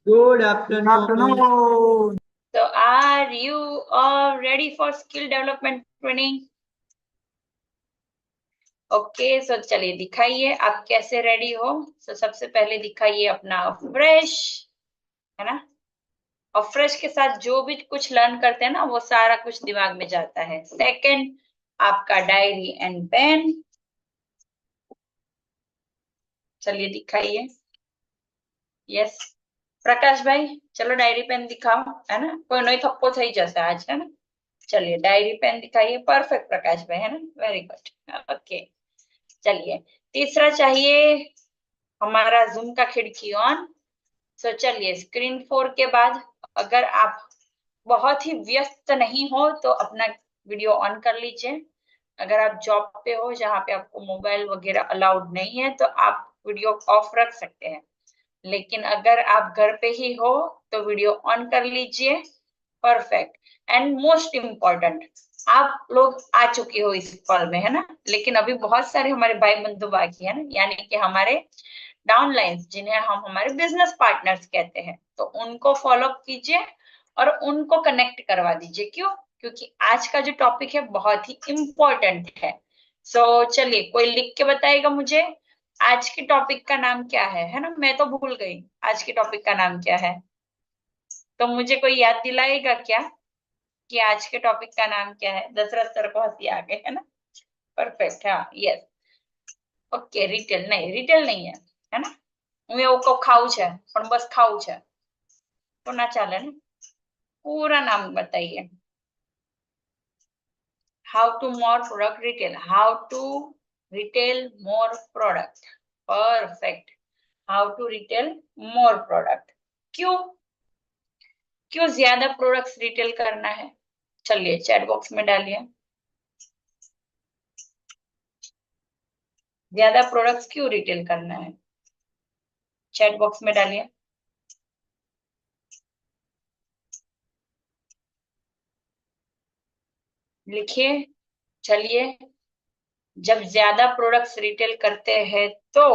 Good Good afternoon. afternoon. So, are you all ready for skill development training? Okay, so चलिए दिखाइए आप कैसे ready हो। सबसे पहले दिखाइए अपना फ्रेश, है ना। और फ्रेश के साथ जो भी कुछ लर्न करते हैं ना वो सारा कुछ दिमाग में जाता है। सेकंड, आपका डायरी एंड पेन। चलिए दिखाइए। यस, प्रकाश भाई चलो डायरी पेन दिखाओ, है ना। कोई नहीं थप्पो थई जैसे आज, है ना। चलिए डायरी पेन दिखाइए। परफेक्ट प्रकाश भाई, है ना, वेरी गुड। ओके, चलिए तीसरा चाहिए हमारा जूम का खिड़की ऑन। सो चलिए स्क्रीन 4 के बाद अगर आप बहुत ही व्यस्त नहीं हो तो अपना वीडियो ऑन कर लीजिए। अगर आप जॉब पे हो जहाँ पे आपको मोबाइल वगैरह अलाउड नहीं है तो आप वीडियो ऑफ रख सकते हैं। लेकिन अगर आप घर पे ही हो तो वीडियो ऑन कर लीजिए। परफेक्ट। एंड मोस्ट इम्पोर्टेंट, आप लोग आ चुके हो इस कॉल में, है ना। लेकिन अभी बहुत सारे हमारे भाई बंधु बाकी है ना, यानी कि हमारे डाउनलाइंस जिन्हें हम हमारे बिजनेस पार्टनर्स कहते हैं, तो उनको फॉलो कीजिए और उनको कनेक्ट करवा दीजिए। क्यों? क्योंकि आज का जो टॉपिक है बहुत ही इम्पोर्टेंट है। चलिए कोई लिख के बताएगा मुझे आज के टॉपिक का नाम क्या है ना। मैं तो भूल गई आज के टॉपिक का नाम क्या है। तो मुझे कोई याद दिलाएगा क्या कि आज के टॉपिक का नाम क्या है। दशरथ सर को हंसी आ गई, है ना। परफेक्ट, हाँ, यस। ओके, रिटेल नहीं है ना। હું એવું કહું ખાવું છે પણ બસ ખાવું છે તો ના ચાલે ને। पूरा नाम बताइए। How to more product retail, how to retail more product. Perfect, how to retail more product. क्यों क्यों ज्यादा प्रोडक्ट्स रिटेल करना है? चलिए चैट बॉक्स में डालिए, ज्यादा प्रोडक्ट्स क्यों रिटेल करना है। चैट बॉक्स में डालिए। लिखिए। चलिए, जब ज्यादा प्रोडक्ट्स रिटेल करते हैं तो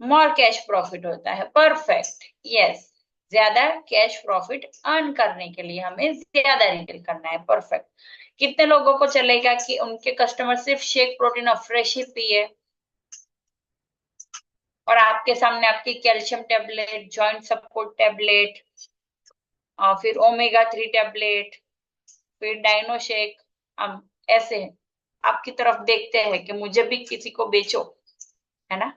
मोर कैश प्रॉफिट होता है। Perfect, yes. ज्यादा कैश प्रॉफिट अर्न करने के लिए हमें ज्यादा रिटेल करना है। परफेक्ट। कितने लोगों को चलेगा कि उनके कस्टमर सिर्फ शेक प्रोटीन और फ्रेश ही पिए और आपके सामने आपकी calcium tablet, joint support tablet, और फिर ओमेगा 3 टेबलेट, फिर डाइनो शेक, हम ऐसे आपकी तरफ देखते हैं कि मुझे भी किसी को बेचो, है ना।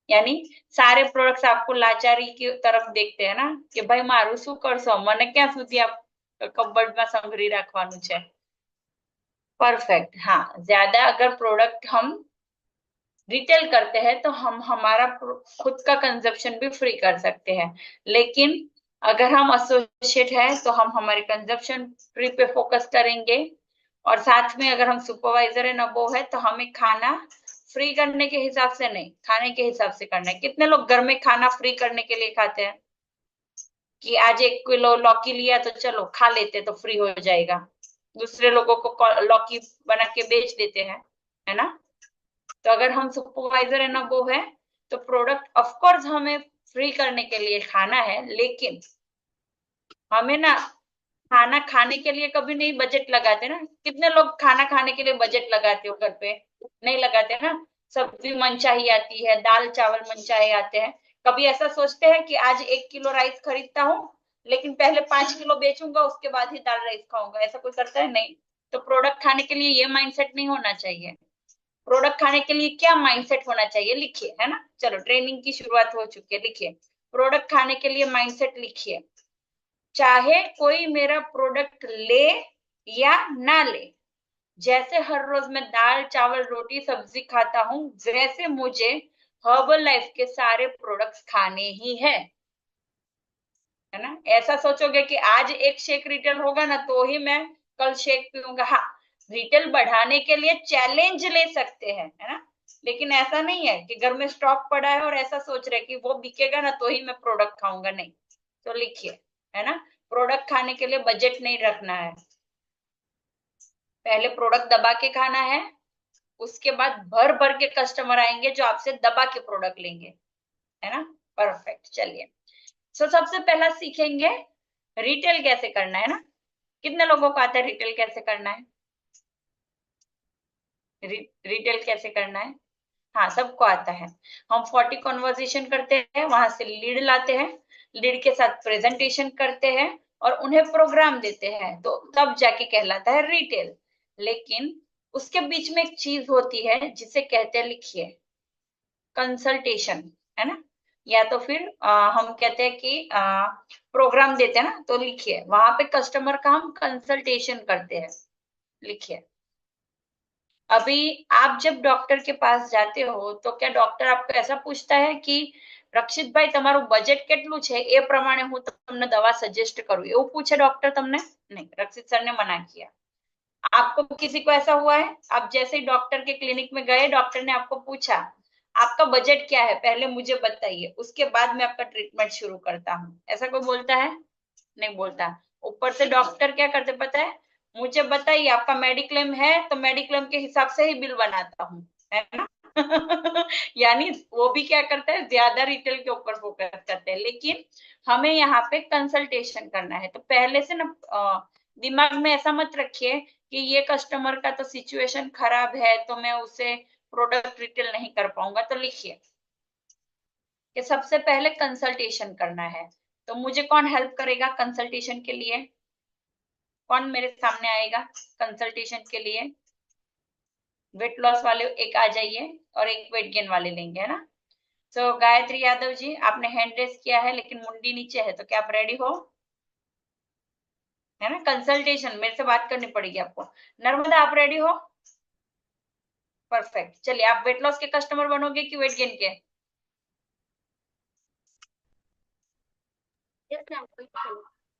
यानी सारे प्रोडक्ट्स आपको लाचारी की तरफ देखते हैं ना कि भाई मारू શું કરશો, મને ક્યાં સુધી आप કબર્ડમાં સંઘરી રાખવાનું છે। परफेक्ट, हाँ। ज्यादा अगर प्रोडक्ट हम रिटेल करते हैं तो हम हमारा खुद का कंजप्शन भी फ्री कर सकते हैं। लेकिन अगर हम एसोसिएट है तो हम हमारे कंजप्शन फ्री पे फोकस करेंगे। और साथ में अगर हम सुपरवाइजर है नबो है तो हमें खाना फ्री करने के हिसाब से नहीं, खाने के हिसाब से करना है। कितने लोग घर में खाना फ्री करने के लिए खाते हैं कि आज 1 किलो लौकी लिया तो चलो खा लेते तो फ्री हो जाएगा। दूसरे लोगों को लौकी बना के बेच देते हैं, है ना। तो अगर हम सुपरवाइजर है ना वो है तो प्रोडक्ट ऑफ कोर्स हमें फ्री करने के लिए खाना है, लेकिन हमें ना खाना खाने के लिए कभी नहीं बजट लगाते ना। कितने लोग खाना खाने के लिए बजट लगाते हो घर पे? नहीं लगाते ना। सब्जी मनचाही आती है, दाल चावल मनचाही आते हैं। कभी ऐसा सोचते हैं कि आज 1 किलो राइस खरीदता हूँ लेकिन पहले 5 किलो बेचूंगा उसके बाद ही दाल राइस खाऊंगा, ऐसा कोई करता है? नहीं। तो प्रोडक्ट खाने के लिए ये माइंडसेट नहीं होना चाहिए। प्रोडक्ट खाने के लिए क्या माइंडसेट होना चाहिए लिखिए, है ना। चलो ट्रेनिंग की शुरुआत हो चुकी है, लिखिए। प्रोडक्ट खाने के लिए माइंडसेट लिखिए। चाहे कोई मेरा प्रोडक्ट ले या ना ले, जैसे हर रोज मैं दाल चावल रोटी सब्जी खाता हूँ वैसे मुझे हर्बल लाइफ के सारे प्रोडक्ट्स खाने ही है ना। ऐसा सोचोगे कि आज एक शेक रिटेल होगा ना तो ही मैं कल शेक पीऊंगा। हाँ, रिटेल बढ़ाने के लिए चैलेंज ले सकते हैं, है ना। लेकिन ऐसा नहीं है कि घर में स्टॉक पड़ा है और ऐसा सोच रहे कि वो बिकेगा ना तो ही मैं प्रोडक्ट खाऊंगा, नहीं। तो लिखिए, है ना। प्रोडक्ट खाने के लिए बजट नहीं रखना है। पहले प्रोडक्ट दबा के खाना है, उसके बाद भर भर के कस्टमर आएंगे जो आपसे दबा के प्रोडक्ट लेंगे, है ना। परफेक्ट, चलिए सबसे पहला सीखेंगे रिटेल कैसे करना है ना। कितने लोगों को आता है रिटेल कैसे करना है? रिटेल कैसे करना है? हाँ, सबको आता है। हम 40 कॉन्वर्जेशन करते हैं, वहां से लीड लाते हैं, लीड के साथ प्रेजेंटेशन करते हैं और उन्हें प्रोग्राम देते हैं, तो तब जाके कहलाता है रिटेल। लेकिन उसके बीच में एक चीज होती है जिसे कहते हैं, लिखिए, कंसल्टेशन, है ना। या तो फिर हम कहते हैं कि प्रोग्राम देते हैं ना, तो लिखिए वहां पे कस्टमर का हम कंसल्टेशन करते हैं, लिखिए। अभी आप जब डॉक्टर के पास जाते हो तो क्या डॉक्टर आपको ऐसा पूछता है कि रक्षित भाई તમારું બજેટ કેટલું છે એ પ્રમાણે હું તમને દવા સજેસ્ટ કરું, એવું પૂછે ડॉक्टर તમને? नहीं, रक्षित सर ने मना किया। आपको किसी को ऐसा हुआ है, आप जैसे ही डॉक्टर के क्लिनिक में गए, डॉक्टर ने आपको पूछा आपका बजट क्या है, पहले मुझे बताइए, उसके बाद मैं आपका ट्रीटमेंट शुरू करता हूँ, ऐसा कोई बोलता है? नहीं बोलता। ऊपर से डॉक्टर क्या करते पता है, मुझे बताइए आपका मेडिक्लेम है तो मेडिक्लेम के हिसाब से ही बिल बनाता हूँ, है ना। यानी वो भी क्या करता है, ज्यादा रिटेल के ऊपर फोकस करते हैं। लेकिन हमें यहाँ पे कंसल्टेशन करना है, तो पहले से ना दिमाग में ऐसा मत रखिए कि ये कस्टमर का तो सिचुएशन खराब है तो मैं उसे प्रोडक्ट रिटेल नहीं कर पाऊंगा, तो लिखिए कि सबसे पहले कंसल्टेशन करना है। तो मुझे कौन हेल्प करेगा कंसल्टेशन के लिए? कौन मेरे सामने आएगा कंसल्टेशन के लिए? वेट लॉस वाले एक आ जाइए और एक वेट गेन वाले लेंगे, है ना। तो गायत्री यादव जी, आपने हैंड रेस किया है लेकिन मुंडी नीचे है, तो क्या आप रेडी हो? है ना, कंसल्टेशन मेरे से बात करनी पड़ेगी आपको। नर्मदा, आप रेडी हो? परफेक्ट, चलिए आप वेट लॉस के कस्टमर बनोगे कि वेट गेन के?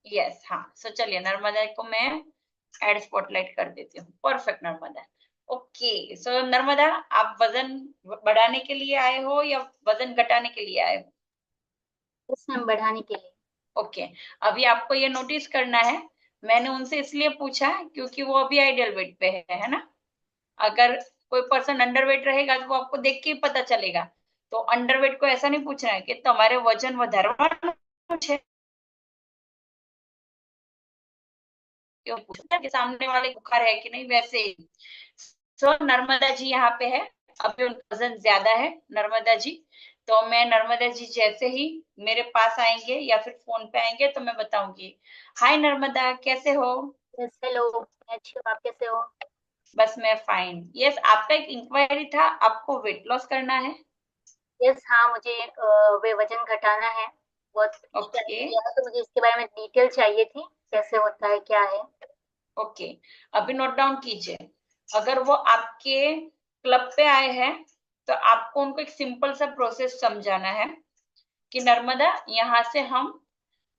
यस, हाँ। सो चलिए नर्मदा को मैं एड स्पॉटलाइट कर देती हूँ। परफेक्ट नर्मदा। ओके, सो नर्मदा, आप वजन बढ़ाने के लिए आए हो या वजन घटाने के लिए आए हो? मैम बढ़ाने के लिए। ओके, अभी आपको ये नोटिस करना है, मैंने उनसे इसलिए पूछा क्योंकि वो अभी आइडियल वेट पे है ना। अगर कोई पर्सन अंडरवेट रहेगा तो वो आपको देख के ही पता चलेगा। तो अंडरवेट को ऐसा नहीं पूछना है कि तुम्हारे वजन વધારવાનું છે, क्यों पूछना है कि सामने वाले बुखार है कि नहीं, वैसे ही। तो नर्मदा जी यहाँ पे है, अभी उनका वजन ज्यादा है नर्मदा जी। तो मैं नर्मदा जी जैसे ही मेरे पास आएंगे या फिर फोन पे आएंगे तो मैं बताऊंगी। हाय नर्मदा, कैसे हो? यस हेलो, मैं अच्छी हूँ, आप कैसे हो? बस मैं फाइन। यस, आपका एक इंक्वायरी था, आपको वेट लॉस करना है? यस हाँ, मुझे वे वजन घटाना है। बहुत स्ट्रेस ओके। किया है, तो मुझे इसके बारे में डिटेल चाहिए थी, कैसे होता है क्या है। ओके, अभी नोट डाउन कीजिए। अगर वो आपके क्लब पे आए हैं तो आपको उनको एक सिंपल सा प्रोसेस समझाना है कि नर्मदा, यहाँ से हम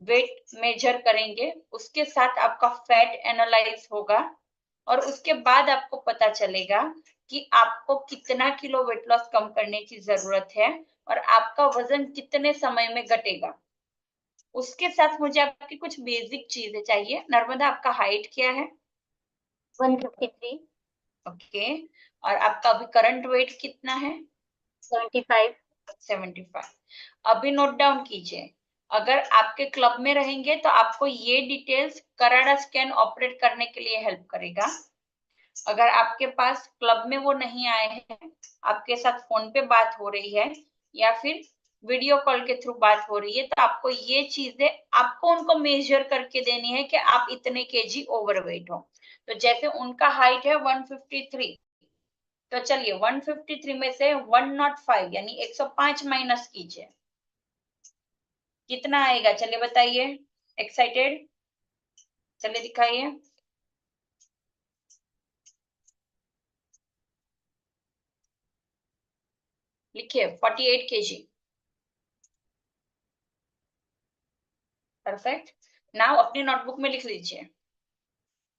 वेट मेजर करेंगे, उसके साथ आपका फैट एनालाइज होगा और उसके बाद आपको पता चलेगा कि आपको कितना किलो वेट लॉस कम करने की जरूरत है और आपका वजन कितने समय में घटेगा। उसके साथ मुझे आपकी कुछ बेसिक चीजें चाहिए। नर्मदा, आपका हाइट क्या है? 153। ओके, और आपका अभी करंट वेट कितना है? 75। 75। अभी नोट डाउन कीजिए, अगर आपके क्लब में रहेंगे तो आपको ये डिटेल्स कराडा स्कैन ऑपरेट करने के लिए हेल्प करेगा। अगर आपके पास क्लब में वो नहीं आए हैं, आपके साथ फोन पे बात हो रही है या फिर वीडियो कॉल के थ्रू बात हो रही है, तो आपको ये चीजें आपको उनको मेजर करके देनी है कि आप इतने केजी ओवरवेट हो। तो जैसे उनका हाइट है 153, तो चलिए 153 में से 105 यानी 105 माइनस कीजिए, कितना आएगा चलिए बताइए। एक्साइटेड? चलिए दिखाइए। लिखिए 48 केजी। परफेक्ट। नाउ अपनी नोटबुक में लिख लीजिए,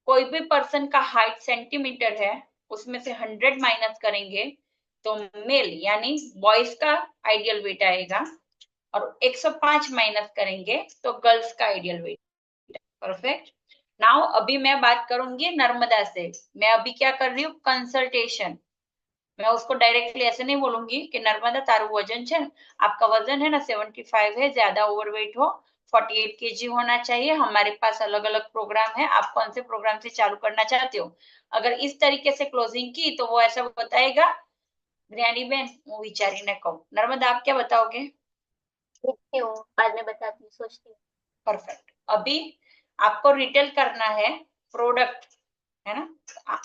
कोई भी पर्सन का हाइट सेंटीमीटर है, उसमें से 100 माइनस करेंगे तो मेल यानी बॉयज का आइडियल वेट आएगा और 105 माइनस करेंगे तो गर्ल्स का आइडियल वेट। परफेक्ट। नाउ अभी मैं बात करूंगी नर्मदा से। मैं अभी क्या कर रही हूँ, कंसल्टेशन। मैं उसको डायरेक्टली ऐसे नहीं बोलूंगी कि नर्मदा तारू वजन है, आपका वजन है ना 75 है, ज्यादा ओवरवेट हो, 48 केजी होना चाहिए, हमारे पास अलग अलग प्रोग्राम है, आप कौन से प्रोग्राम से चालू करना चाहते हो। अगर इस तरीके से क्लोजिंग की तो वो ऐसा बताएगा, गृहिणी बहन वो विचारी ने कहो। नर्मदा आप क्या बताओगे? देखती हूँ, बाद में बताती हूँ, सोचती हूँ। परफेक्ट। अभी आपको रिटेल करना है प्रोडक्ट, है ना।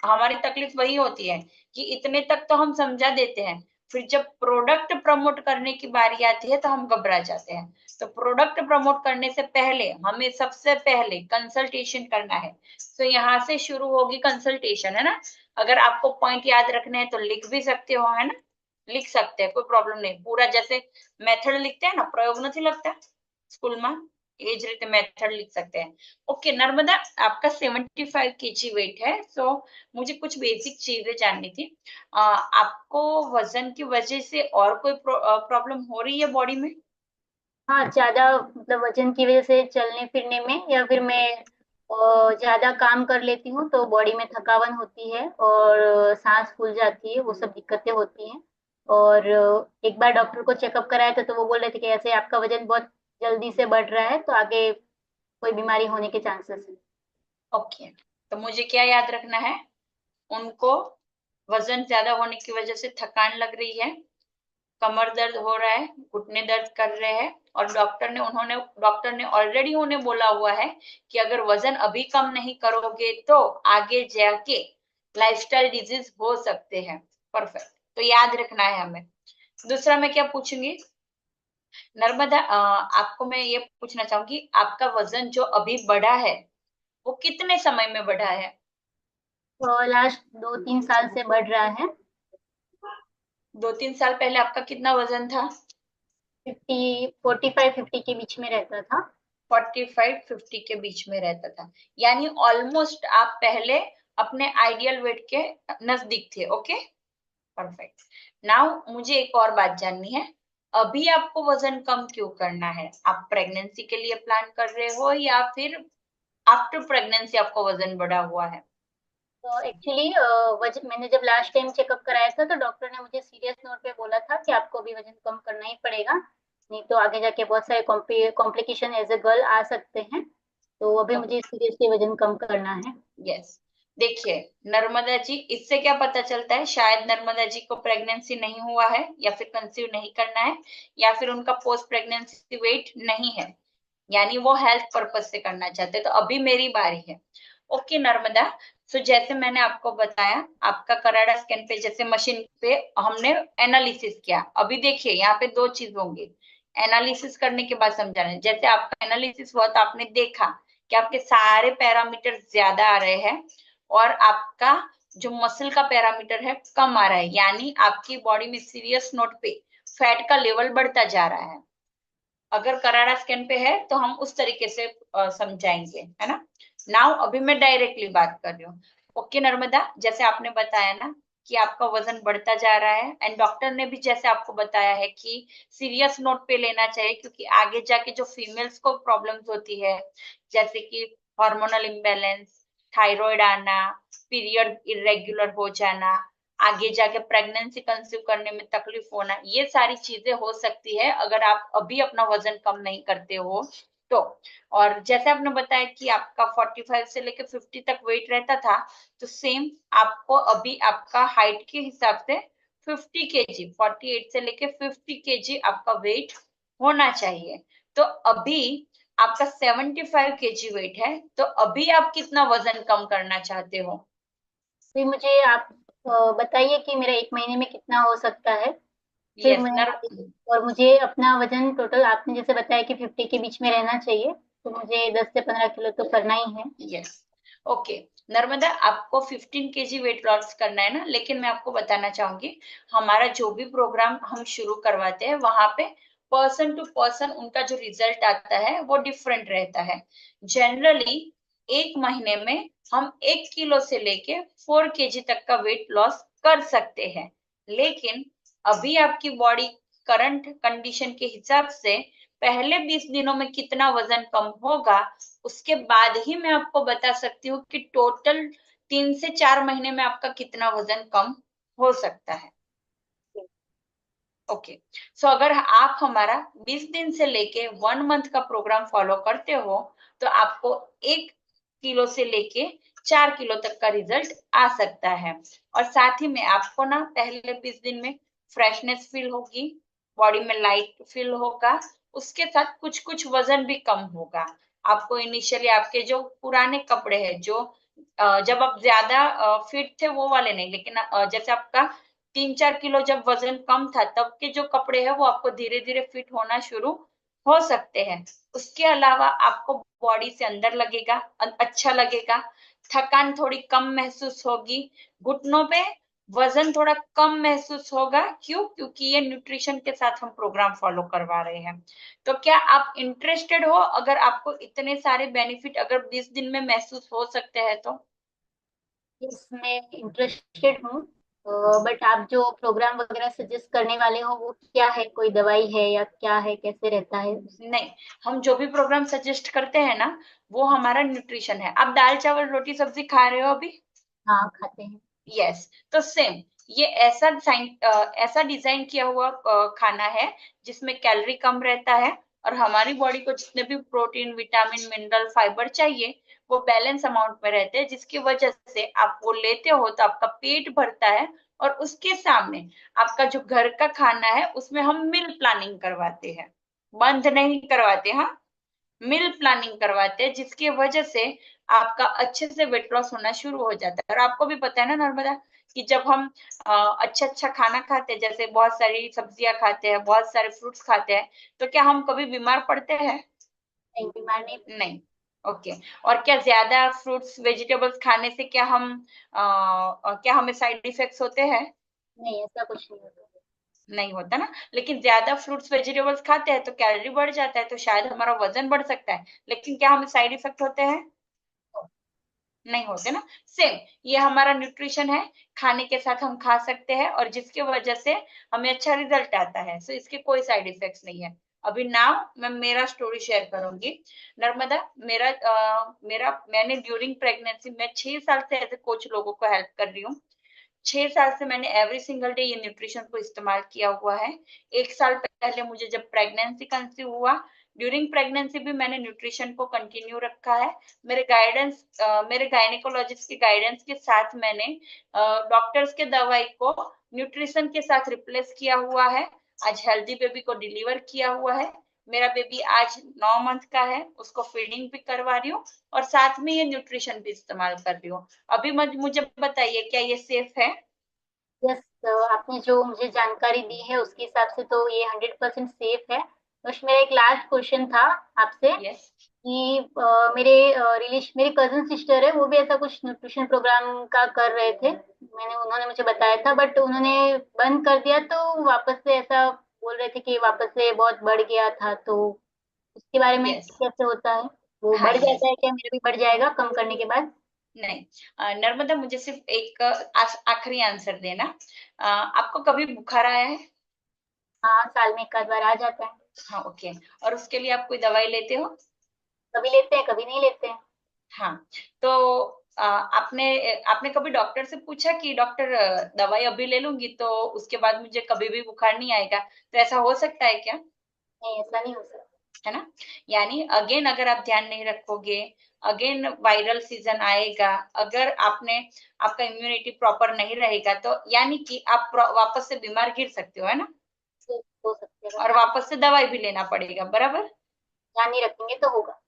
हमारी तकलीफ वही होती है कि इतने तक तो हम समझा देते हैं, फिर जब प्रोडक्ट प्रमोट करने की बारी आती है तो हम घबरा जाते हैं। तो प्रोडक्ट प्रमोट करने से पहले हमें सबसे पहले कंसल्टेशन करना है। तो यहाँ से शुरू होगी कंसल्टेशन, है ना। अगर आपको पॉइंट याद रखने हैं तो लिख भी सकते हो, है ना, लिख सकते हैं, कोई प्रॉब्लम नहीं। पूरा जैसे मेथड लिखते हैं ना, प्रयोग नहीं लगता स्कूल में, एज रीते मेथड लिख सकते हैं। ओके नर्मदा, आपका 75 केजी वेट है, सो मुझे कुछ बेसिक चीजें जाननी थी। आपको वजन की वजह से और कोई प्रॉब्लम हो रही है बॉडी में? हाँ, ज्यादा मतलब वजन की वजह से चलने फिरने में, या फिर मैं ज्यादा काम कर लेती हूँ तो बॉडी में थकावन होती है और सांस फूल जाती है, वो सब दिक्कतें होती हैं। और एक बार डॉक्टर को चेकअप कराया था तो वो बोल रहे थे कि ऐसे आपका वजन बहुत जल्दी से बढ़ रहा है, तो आगे कोई बीमारी होने के चांसेस है। ओके, तो मुझे क्या याद रखना है, उनको वजन ज्यादा होने की वजह से थकान लग रही है, कमर दर्द हो रहा है, घुटने दर्द कर रहे हैं, और डॉक्टर ने ऑलरेडी उन्हें बोला हुआ है कि अगर वजन अभी कम नहीं करोगे तो आगे जाके लाइफस्टाइल डिजीज हो सकते हैं। परफेक्ट, तो याद रखना है हमें। दूसरा मैं क्या पूछूंगी नर्मदा, आपको मैं ये पूछना चाहूंगी, आपका वजन जो अभी बढ़ा है वो कितने समय में बढ़ा है? तो लास्ट 2-3 साल से बढ़ रहा है। 2-3 साल पहले आपका कितना वजन था? 45-50 के बीच में रहता था। 45-50 के बीच में रहता था, यानी ऑलमोस्ट आप पहले अपने आइडियल वेट के नजदीक थे। Okay, perfect. नाउ मुझे एक और बात जाननी है, अभी आपको वजन कम क्यों करना है? आप प्रेगनेंसी के लिए प्लान कर रहे हो या फिर आफ्टर प्रेगनेंसी आपको वजन बढ़ा हुआ है? तो एक्चुअली वजन मैंने जब लास्ट टाइम चेकअप कराया था तो डॉक्टर ने मुझे सीरियस नोट पे बोला था कि आपको भी वजन कम करना ही पड़ेगा, नहीं तो आगे जाके बहुत सारे कॉम्प्लिकेशन एज ए गर्ल आ सकते हैं। तो अभी मुझे सीरियसली वजन कम करना है। यस, देखिए नर्मदा जी, इससे क्या पता चलता है, शायद नर्मदा जी को प्रेगनेंसी नहीं हुआ है या फिर कंसीव नहीं करना है, या फिर उनका पोस्ट प्रेगनेंसी वेट नहीं है, यानी वो हेल्थ पर्पज से करना चाहते हैं। तो अभी मेरी बारी है। ओके नर्मदा, सो जैसे मैंने आपको बताया, आपका कराडा स्कैन पे जैसे मशीन पे हमने एनालिसिस किया। अभी देखिए यहाँ पे दो चीज होंगी, एनालिसिस करने के बाद समझाना है। जैसे आपका एनालिसिस हुआ तो आपने देखा कि आपके सारे पैरामीटर ज्यादा आ रहे हैं और आपका जो मसल का पैरामीटर है कम आ रहा है, यानी आपकी बॉडी में सीरियस नोट पे फैट का लेवल बढ़ता जा रहा है। अगर करारा स्कैन पे है तो हम उस तरीके से समझाएंगे, है ना। नाउ अभी मैं डायरेक्टली बात कर रही हूँ। ओके नर्मदा, जैसे आपने बताया ना कि आपका वजन बढ़ता जा रहा है, एंड डॉक्टर ने भी जैसे आपको बताया है कि सीरियस नोट पे लेना चाहिए, क्योंकि आगे जाके जो फीमेल्स को प्रॉब्लम्स होती है, जैसे कि हार्मोनल इम्बेलेंस, थायराइड आना, पीरियड इरेगुलर हो जाना, आगे जाके प्रेगनेंसी कंसीव करने में तकलीफ होना, ये सारी चीजें हो सकती है अगर आप अभी अपना वजन कम नहीं करते हो तो। और जैसे आपने बताया कि आपका 45 से लेकर 50 तक वेट रहता था, तो सेम आपको अभी आपका हाइट के हिसाब से 50 केजी, 48 से लेकर 50 केजी आपका वेट होना चाहिए। तो अभी आपका 75 केजी वेट है, तो अभी आप कितना वजन कम करना चाहते हो? फिर मुझे आप बताइए कि मेरा 1 महीने में कितना हो सकता है। फिर यस मैं नर और मुझे अपना वजन टोटल आपने जैसे बताया कि 50 के बीच में रहना चाहिए, तो मुझे 10 से 15 किलो तो करना ही है। यस, ओके नर्मदा, आपको 15 केजी वेट लॉस करना है ना, लेकिन मैं आपको बताना चाहूंगी, हमारा जो भी प्रोग्राम हम शुरू करवाते हैं वहां पे पर्सन टू पर्सन उनका जो रिजल्ट आता है वो डिफरेंट रहता है। जनरली 1 महीने में हम 1 किलो से लेके 4 केजी तक का वेट लॉस कर सकते हैं, लेकिन अभी आपकी बॉडी करंट कंडीशन के हिसाब से पहले 20 दिनों में कितना वजन कम होगा, उसके बाद ही मैं आपको बता सकती हूँ कि टोटल 3 से 4 महीने में आपका कितना वजन कम हो सकता है। ओके। सो अगर आप हमारा 20 दिन से लेके 1 मंथ का प्रोग्राम फॉलो करते हो तो आपको 1 किलो से लेके 4 किलो तक का रिजल्ट आ सकता है। और साथ ही में आपको ना पहले 20 दिन में फ्रेशनेस फील होगी, बॉडी में लाइट फील होगा, उसके साथ कुछ कुछ वजन भी कम होगा। आपको इनिशियली आपके जो पुराने कपड़े हैं, जो जब आप ज्यादा फिट थे वो वाले नहीं, लेकिन जैसे आपका 3-4 किलो जब वजन कम था तब के जो कपड़े हैं वो आपको धीरे धीरे फिट होना शुरू हो सकते हैं। उसके अलावा आपको बॉडी से अंदर लगेगा, अच्छा लगेगा, थकान थोड़ी कम महसूस होगी, घुटनों पे वजन थोड़ा कम महसूस होगा। क्यों? क्योंकि ये न्यूट्रिशन के साथ हम प्रोग्राम फॉलो करवा रहे हैं। तो क्या आप इंटरेस्टेड हो? अगर आपको इतने सारे बेनिफिट अगर 20 दिन में महसूस हो सकते हैं तो? इसमें इंटरेस्टेड हूँ। बट आप जो प्रोग्राम वगैरह सजेस्ट करने वाले हो वो क्या है, कोई दवाई है या क्या है, कैसे रहता है? नहीं, हम जो भी प्रोग्राम सजेस्ट करते हैं ना वो हमारा न्यूट्रिशन है। आप दाल चावल रोटी सब्जी खा रहे हो अभी? हाँ, खाते हैं। यस। तो सेम ये ऐसा डिजाइन किया हुआ खाना है जिसमें कैलोरी कम रहता है और हमारी बॉडी को जितने भी प्रोटीन, विटामिन, मिनरल, फाइबर चाहिए वो बैलेंस अमाउंट में रहते हैं, जिसकी वजह से आप वो लेते हो तो आपका पेट भरता है। और उसके सामने आपका जो घर का खाना है उसमें हम मील प्लानिंग करवाते हैं, बंद नहीं करवाते। हाँ, मील प्लानिंग करवाते हैं, जिसकी वजह से आपका अच्छे से वेट लॉस होना शुरू हो जाता है। और आपको भी पता है ना नर्मदा कि जब हम अच्छा अच्छा खाना खाते हैं, जैसे बहुत सारी सब्जियां खाते हैं, बहुत सारे फ्रूट्स खाते हैं, तो क्या हम कभी बीमार पड़ते हैं? नहीं, बीमार नहीं। नहीं। ओके। और क्या ज्यादा फ्रूट्स वेजिटेबल्स खाने से क्या हमें साइड इफेक्ट्स होते हैं? नहीं, ऐसा कुछ नहीं होता। नहीं होता ना। लेकिन ज्यादा फ्रूट्स वेजिटेबल्स खाते हैं तो कैलोरी बढ़ जाता है, तो शायद हमारा वजन बढ़ सकता है, लेकिन क्या हमें साइड इफेक्ट होते हैं? नहीं होते ना। सेम ये हमारा न्यूट्रिशन है, खाने के साथ हम खा सकते हैं और जिसकी वजह से हमें अच्छा रिजल्ट आता है। सो इसके कोई साइड इफेक्ट्स नहीं है। अभी नाउ मैं मेरा स्टोरी शेयर करूंगी। नर्मदा, मैंने ड्यूरिंग प्रेगनेंसी में 6 साल से एज ए कोच लोगों को हेल्प कर रही हूँ। 6 साल से मैंने एवरी सिंगल डे ये न्यूट्रिशन को इस्तेमाल किया हुआ है। 1 साल पहले मुझे जब प्रेगनेंसी कंसीव हुआ, ड्यूरिंग प्रेगनेंसी भी मैंने न्यूट्रिशन को कंटिन्यू रखा है। मेरे गायनेकोलॉजिस्ट के गाइडेंस के साथ मैंने डॉक्टर्स के दवाई को न्यूट्रिशन के साथ रिप्लेस किया हुआ है। आज हेल्दी बेबी को डिलीवर किया हुआ है। मेरा बेबी आज 9 मंथ का है, उसको फीडिंग भी करवा रही हूँ और साथ में ये न्यूट्रिशन भी इस्तेमाल कर रही हूँ। अभी मुझे बताइए, क्या ये सेफ है? यस, आपने जो मुझे जानकारी दी है उसके हिसाब से तो ये 100% सेफ है। बस मेरा एक लास्ट क्वेश्चन था आपसे यस। कि मेरी कजन सिस्टर है, वो भी ऐसा कुछ न्यूट्रिशन प्रोग्राम का कर रहे थे। उन्होंने मुझे बताया था बट उन्होंने बंद कर दिया, तो वापस से ऐसा बोल रहे थे कि वापस से बहुत बढ़ गया था, तो उसके बारे में यस। कैसे होता है? वो हाँ, बढ़ यस। जाता है क्या? मेरा भी बढ़ जाएगा कम करने के बाद? नहीं, नर्मदा, मुझे सिर्फ एक आखिरी आंसर देना। आपको कभी बुखार आया है? हाँ, साल में एक आध बार आ जाता है। हाँ, ओके। और उसके लिए आप कोई दवाई लेते हो? कभी लेते हैं, कभी नहीं लेते हैं। हाँ। तो आपने आपने कभी डॉक्टर से पूछा कि डॉक्टर दवाई अभी ले लूंगी तो उसके बाद मुझे कभी भी बुखार नहीं आएगा, तो ऐसा हो सकता है क्या? नहीं, ऐसा नहीं हो सकता। है ना। यानी अगेन अगर आप ध्यान नहीं रखोगे, अगेन वायरल सीजन आएगा, अगर आपका इम्यूनिटी प्रॉपर नहीं रहेगा तो यानी कि आप वापस से बीमार गिर सकते हो, है ना। हो सकते हैं, और वापस से दवाई भी लेना पड़ेगा, बराबर। ध्यान नहीं रखेंगे तो होगा।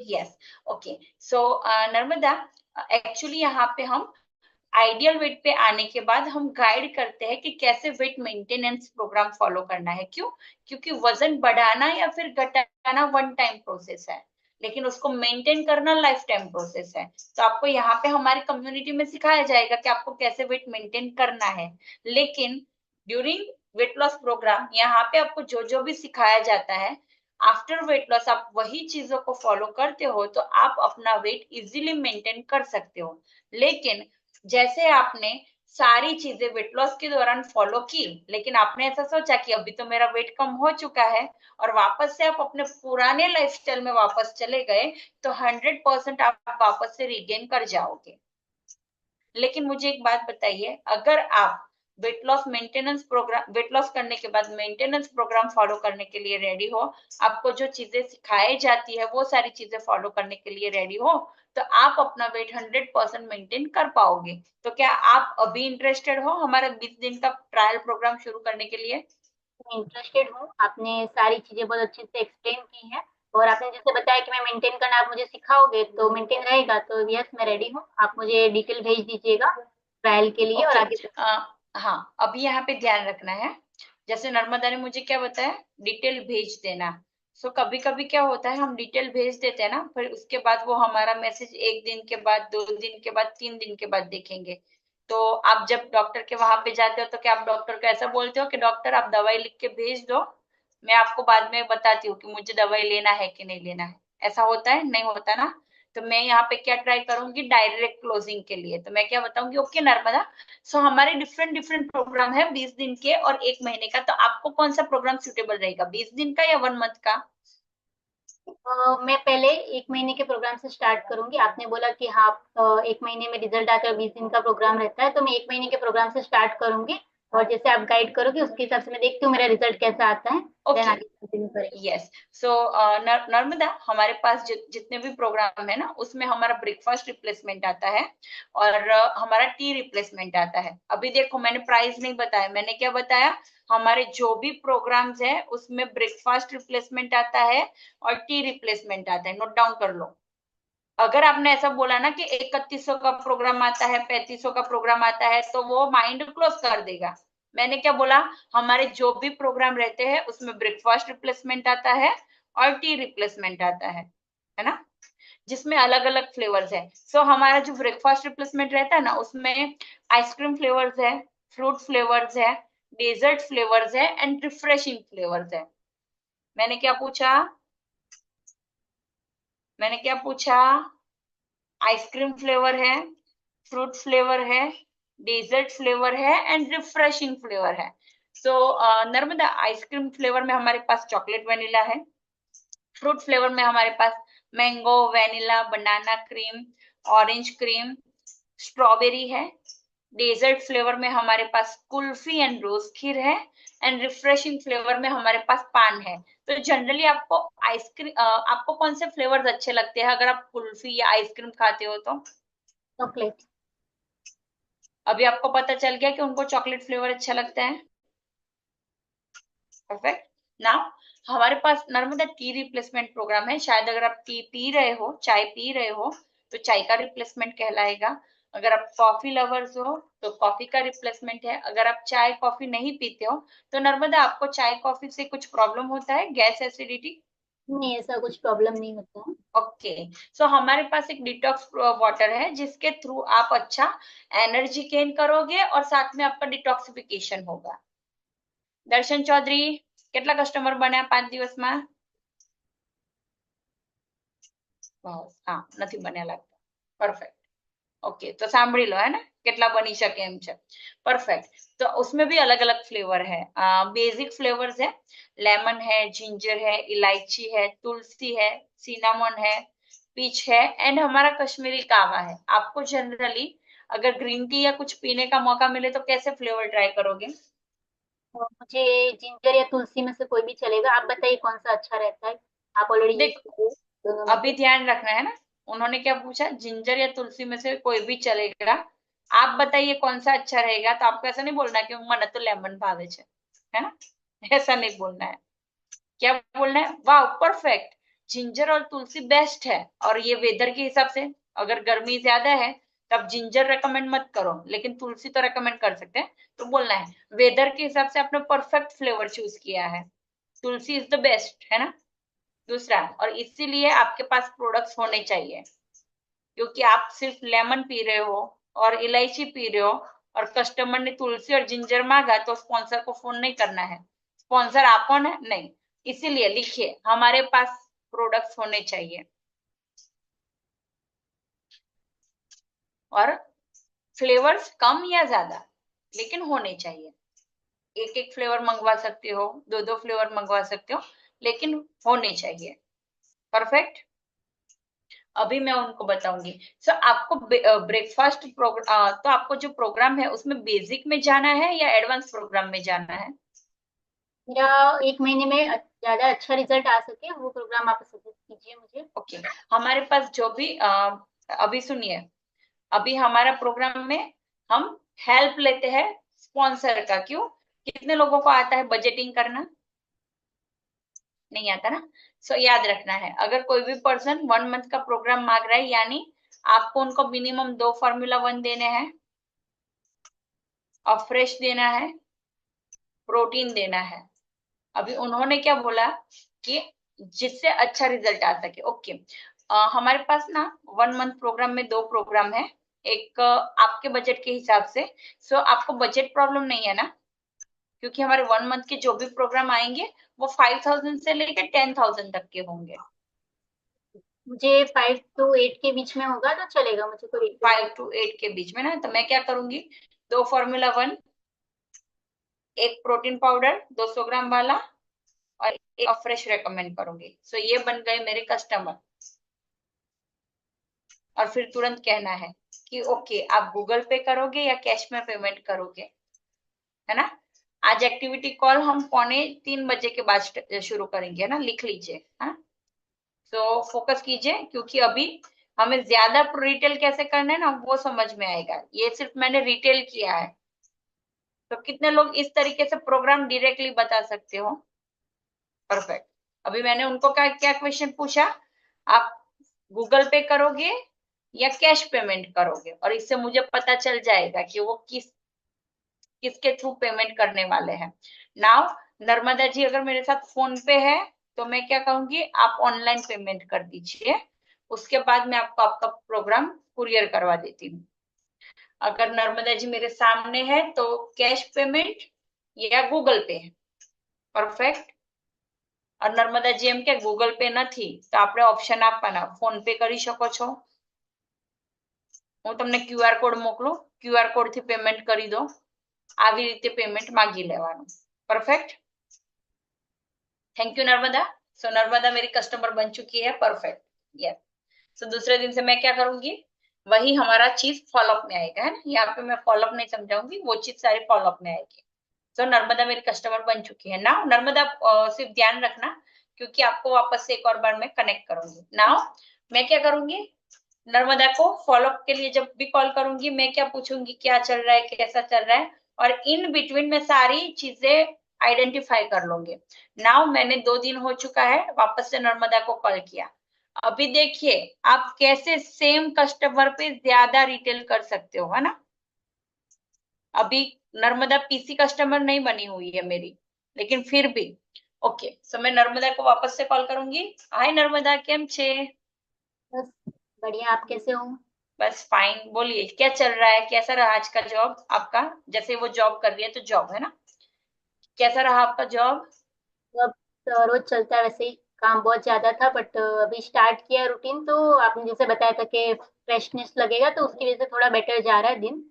यस। ओके। सो नर्मदा, एक्चुअली यहाँ पे हम आइडियल वेट पे आने के बाद हम गाइड करते हैं कि कैसे वेट मेंटेनेंस प्रोग्राम फॉलो करना है। क्यों? क्योंकि वजन बढ़ाना या फिर घटाना वन टाइम प्रोसेस है, लेकिन उसको मेंटेन करना लाइफ टाइम प्रोसेस है। तो आपको यहाँ पे हमारी कम्युनिटी में सिखाया जाएगा कि आपको कैसे वेट मेंटेन करना है। लेकिन ड्यूरिंग वेट लॉस प्रोग्राम यहाँ पे आपको जो जो भी सिखाया जाता है, आफ्टर वेट लॉस आप वही चीजों को फॉलो करते हो तो आप अपना वेट इजीली मेंटेन कर सकते हो। लेकिन जैसे आपने सारी चीजें वेट लॉस के दौरान फॉलो की, लेकिन आपने ऐसा सोचा कि अभी तो मेरा वेट कम हो चुका है और वापस से आप अपने पुराने लाइफस्टाइल में वापस चले गए, तो 100% आप वापस से रिगेन कर जाओगे। लेकिन मुझे एक बात बताइए, अगर आप weight loss maintenance programme, weight loss करने के बाद मेंटेनेंस प्रोग्राम फॉलो करने के लिए रेडी हो, आपको जो चीजें सिखाई जाती है वो सारी चीजें फॉलो करने के लिए रेडी हो, तो आप अपना वेट 100% मेंटेन कर पाओगे। तो क्या आप अभी इंटरेस्टेड हो हमारा 20 दिन का ट्रायल प्रोग्राम शुरू करने के लिए? मैं इंटरेस्टेड हूँ, आपने सारी चीजें बहुत अच्छे से एक्सप्लेन की हैं। और आपने जैसे बताया कि मैं मेंटेन करना आप मुझे सिखाओगे तो मेंटेन रहेगा, तो यस मैं रेडी हूँ। आप मुझे डिटेल भेज दीजिएगा ट्रायल के लिए और ओके। आगे। हाँ, अभी यहाँ पे ध्यान रखना है, जैसे नर्मदा ने मुझे क्या बताया, डिटेल भेज देना। सो कभी कभी क्या होता है, हम डिटेल भेज देते हैं ना, फिर उसके बाद वो हमारा मैसेज 1 दिन के बाद, 2 दिन के बाद, 3 दिन के बाद देखेंगे। तो आप जब डॉक्टर के वहां पे जाते हो तो क्या आप डॉक्टर को ऐसा बोलते हो कि डॉक्टर आप दवाई लिख के भेज दो, मैं आपको बाद में बताती हूँ कि मुझे दवाई लेना है कि नहीं लेना है? ऐसा होता है? नहीं होता ना। तो मैं यहाँ पे क्या ट्राई करूंगी, डायरेक्ट क्लोजिंग के लिए तो मैं क्या बताऊंगी, ओके नर्मदा, सो हमारे डिफरेंट डिफरेंट प्रोग्राम है 20 दिन के और 1 महीने का, तो आपको कौन सा प्रोग्राम सुटेबल रहेगा, 20 दिन का या 1 मंथ का? मैं पहले 1 महीने के प्रोग्राम से स्टार्ट करूंगी। आपने बोला कि हाँ 1 महीने में रिजल्ट आकर 20 दिन का प्रोग्राम रहता है, तो मैं 1 महीने के प्रोग्राम से स्टार्ट करूंगी। और जैसे आप गाइड करोगे उसके हिसाब से मैं देखती हूँ मेरा रिजल्ट कैसा आता है, देन ओके। आगे कंटिन्यू करेंगे। यस। सो नर्मदा, हमारे पास जितने भी प्रोग्राम है ना, उसमें हमारा ब्रेकफास्ट रिप्लेसमेंट आता है और हमारा टी रिप्लेसमेंट आता है। अभी देखो मैंने प्राइस नहीं बताया, मैंने क्या बताया, हमारे जो भी प्रोग्राम्स है उसमें ब्रेकफास्ट रिप्लेसमेंट आता है और टी रिप्लेसमेंट आता है, नोट डाउन कर लो। अगर आपने ऐसा बोला ना कि 3100 का प्रोग्राम आता है, 3500 का प्रोग्राम आता है, तो वो माइंड क्लोज कर देगा। मैंने क्या बोला, हमारे जो भी प्रोग्राम रहते हैं उसमें ब्रेकफास्ट रिप्लेसमेंट आता है और टी रिप्लेसमेंट आता है ना, जिसमें अलग अलग फ्लेवर्स है। सो हमारा जो ब्रेकफास्ट रिप्लेसमेंट रहता है ना, उसमें आइसक्रीम फ्लेवर्स है, फ्रूट फ्लेवर्स है, डेजर्ट फ्लेवर्स है एंड रिफ्रेशिंग फ्लेवर्स है। मैंने क्या पूछा, मैंने क्या पूछा, आइसक्रीम फ्लेवर है, फ्रूट फ्लेवर है, डेजर्ट फ्लेवर है एंड रिफ्रेशिंग फ्लेवर है। सो नर्मदा, आइसक्रीम फ्लेवर में हमारे पास चॉकलेट वेनिला है, फ्रूट फ्लेवर में हमारे पास मैंगो, वेनिला, बनाना क्रीम, ऑरेंज क्रीम, स्ट्रॉबेरी है, डेजर्ट फ्लेवर में हमारे पास कुल्फी एंड रोज खीर है एंड रिफ्रेशिंग फ्लेवर में हमारे पास पान है। तो जनरली आपको आइसक्रीम, आपको कौन से फ्लेवर्स अच्छे लगते हैं अगर आप कुल्फी या आइसक्रीम खाते हो तो? चॉकलेट। अभी आपको पता चल गया कि उनको चॉकलेट फ्लेवर अच्छा लगता है। परफेक्ट। नाउ हमारे पास नर्मदा टी रिप्लेसमेंट प्रोग्राम है, शायद अगर आप टी पी रहे हो, चाय पी रहे हो, तो चाय का रिप्लेसमेंट कहलाएगा। अगर आप कॉफी लवर्स हो तो कॉफी का रिप्लेसमेंट है। अगर आप चाय कॉफी नहीं पीते हो तो नर्मदा, आपको चाय कॉफी से कुछ प्रॉब्लम होता है, गैस एसिडिटी? नहीं, ऐसा कुछ प्रॉब्लम नहीं होता है। ओके। सो हमारे पास एक डिटॉक्स वाटर है जिसके थ्रू आप अच्छा एनर्जी गेन करोगे और साथ में आपका डिटॉक्सिफिकेशन होगा। दर्शन चौधरी, કેટલા કસ્ટમર બન્યા 5 દિવસમાં? હા, નથી બન્યા લાગતા। परफेक्ट। ओके, तो સાંભળી लो है ना, કેટલા બની શકે એમ છે। परफेक्ट। तो उसमें भी अलग अलग फ्लेवर है, बेसिक फ्लेवर्स है, लेमन है, जिंजर है, इलायची है, तुलसी है, सिनामन है, पीच है एंड हमारा कश्मीरी कावा है। आपको जनरली अगर ग्रीन टी या कुछ पीने का मौका मिले तो कैसे फ्लेवर ट्राई करोगे? और मुझे जिंजर या तुलसी में से कोई भी चलेगा, आप बताइए कौन सा अच्छा रहता है। आप ऑलरेडी यूज देख, कर रहे हो दोनों में अभी से। ध्यान रखना है ना, उन्होंने क्या पूछा, जिंजर या तुलसी में से कोई भी चलेगा। आप बताइए कौन सा अच्छा रहेगा, तो आपको ऐसा नहीं बोलना कि मन तो लेमन भावे छे, है ना, ऐसा नहीं बोलना है। क्या बोलना है, वाह परफेक्ट, जिंजर और तुलसी बेस्ट है। और ये वेदर के हिसाब से, अगर गर्मी ज्यादा है तब जिंजर रेकमेंड मत करो, लेकिन तुलसी तो रेकमेंड कर सकते हैं। तो बोलना है वेदर के हिसाब से आपने परफेक्ट फ्लेवर चूज किया है, तुलसी इज द बेस्ट, है ना। दूसरा, और इसीलिए आपके पास प्रोडक्ट्स होने चाहिए, क्योंकि आप सिर्फ लेमन पी रहे हो और इलायची पी रहे हो और कस्टमर ने तुलसी और जिंजर मांगा, तो स्पॉन्सर को फोन नहीं करना है, स्पॉन्सर आप कौन है, नहीं। इसीलिए लिखिए हमारे पास प्रोडक्ट्स होने चाहिए और फ्लेवर्स कम या ज्यादा, लेकिन होने चाहिए। एक एक फ्लेवर मंगवा सकते हो, दो दो फ्लेवर मंगवा सकते हो, लेकिन होने चाहिए। परफेक्ट। अभी मैं उनको बताऊंगी। सो आपको ब्रेकफास्ट प्रोग्राम, तो आपको जो प्रोग्राम है उसमें बेसिक में जाना है या एडवांस प्रोग्राम में जाना है? मेरा 1 महीने में ज्यादा अच्छा रिजल्ट आ सके वो प्रोग्राम आप सजेस्ट कीजिए मुझे। ओके। हमारे पास जो भी अभी सुनिए, अभी हमारा प्रोग्राम में हम हेल्प लेते हैं स्पॉन्सर का। क्यों? कितने लोगों को आता है बजटिंग करना? नहीं आता ना। सो याद रखना है, अगर कोई भी पर्सन 1 मंथ का प्रोग्राम मांग रहा है, यानी आपको उनको मिनिमम 2 Formula 1 देने हैं, और फ्रेश देना है, प्रोटीन देना है। अभी उन्होंने क्या बोला कि जिससे अच्छा रिजल्ट आ सके। ओके। हमारे पास ना 1 मंथ प्रोग्राम में 2 प्रोग्राम है। एक आपके बजट के हिसाब से। सो आपको बजट प्रॉब्लम नहीं है ना? क्योंकि हमारे 1 मंथ के जो भी प्रोग्राम आएंगे वो 5,000 से लेकर 10,000 तक के होंगे। मुझे 5 to 8 के बीच में होगा तो चलेगा, मुझे कोई दिक्कत नहीं। 5 to 8 के बीच में ना, तो मैं क्या करूंगी, 2 Formula 1, एक प्रोटीन पाउडर 200 ग्राम वाला, और एक फ्रेश रेकमेंड करूंगी। सो ये बन गए मेरे कस्टमर। और फिर तुरंत कहना है कि ओके, आप गूगल पे करोगे या कैश में पेमेंट करोगे, है ना? आज एक्टिविटी कॉल हम 2:45 बजे के बाद शुरू करेंगे ना, लिख लीजिए। हाँ, तो फोकस कीजिए, क्योंकि अभी हमें ज्यादा रिटेल कैसे करना है ना वो समझ में आएगा। ये सिर्फ मैंने रिटेल किया है। तो कितने लोग इस तरीके से प्रोग्राम डायरेक्टली बता सकते हो? परफेक्ट। अभी मैंने उनको क्या क्या क्वेश्चन पूछा, आप गूगल पे करोगे या कैश पेमेंट करोगे, और इससे मुझे पता चल जाएगा कि वो किसके थ्रू पेमेंट करने वाले हैं। नाउ नर्मदा जी अगर मेरे साथ फोन पे है, तो मैं क्या कहूंगी, आप ऑनलाइन पेमेंट कर दीजिए। उसके बाद मैं आपको आपका प्रोग्राम कुरियर करवा देती हूँ। अगर नर्मदा जी मेरे सामने है तो कैश पेमेंट या गूगल पे है। परफेक्ट। और नर्मदा जी એમ કે ગૂગલ પે નથી તો આપણે ઓપ્શન આપવાના, ફોન પે કરી શકો છો, હું તમને ક્યુઆર કોડ મોકલું, ક્યુઆર કોડ થી પેમેન્ટ કરી દો, આવી રીતે પેમેન્ટ માંગી લેવાનું। Perfect. Thank you Narmada. So Narmada मेरी कस्टमर बन चुकी है। परफेक्ट। यस। सो दूसरे दिन से मैं क्या करूंगी, वही हमारा चीज फॉलोअप में आएगा, है ना? यहाँ पे मैं फॉलोअप नहीं समझाऊंगी, वो चीज सारी फॉलोअप में आएगी। तो नर्मदा मेरी कस्टमर बन चुकी है ना। नर्मदा सिर्फ ध्यान रखना, क्योंकि आपको वापस से एक और बार मैं कनेक्ट करूंगी। नाउ मैं क्या करूंगी, नर्मदा को फॉलोअप के लिए जब भी कॉल करूंगी, मैं क्या पूछूंगी, क्या चल रहा है, कैसा चल रहा है, और इन बिटवीन में सारी चीजें आइडेंटिफाई कर लूंगी। नाउ मैंने 2 दिन हो चुका है वापस से नर्मदा को कॉल किया। अभी देखिए आप कैसे सेम कस्टमर पे ज्यादा रिटेल कर सकते हो, है ना? अभी नर्मदा पीसी कस्टमर नहीं बनी हुई है मेरी, लेकिन फिर भी ओके। सो मैं नर्मदा को वापस से कॉल करूंगी। हाय नर्मदा, केम छे? बस बढ़िया, आप कैसे हो? बस फाइन। बोलिए क्या चल रहा है, कैसा रहा आज का जॉब आपका? जैसे वो जॉब कर रही है तो जॉब है ना, कैसा रहा आपका जॉब? तो अब तो रोज चलता है वैसे ही, काम बहुत ज्यादा था बट अभी स्टार्ट किया रूटीन, तो आपने जैसे बताया था कि फ्रेशनेस लगेगा तो उसकी वजह से थोड़ा बेटर जा रहा है दिन।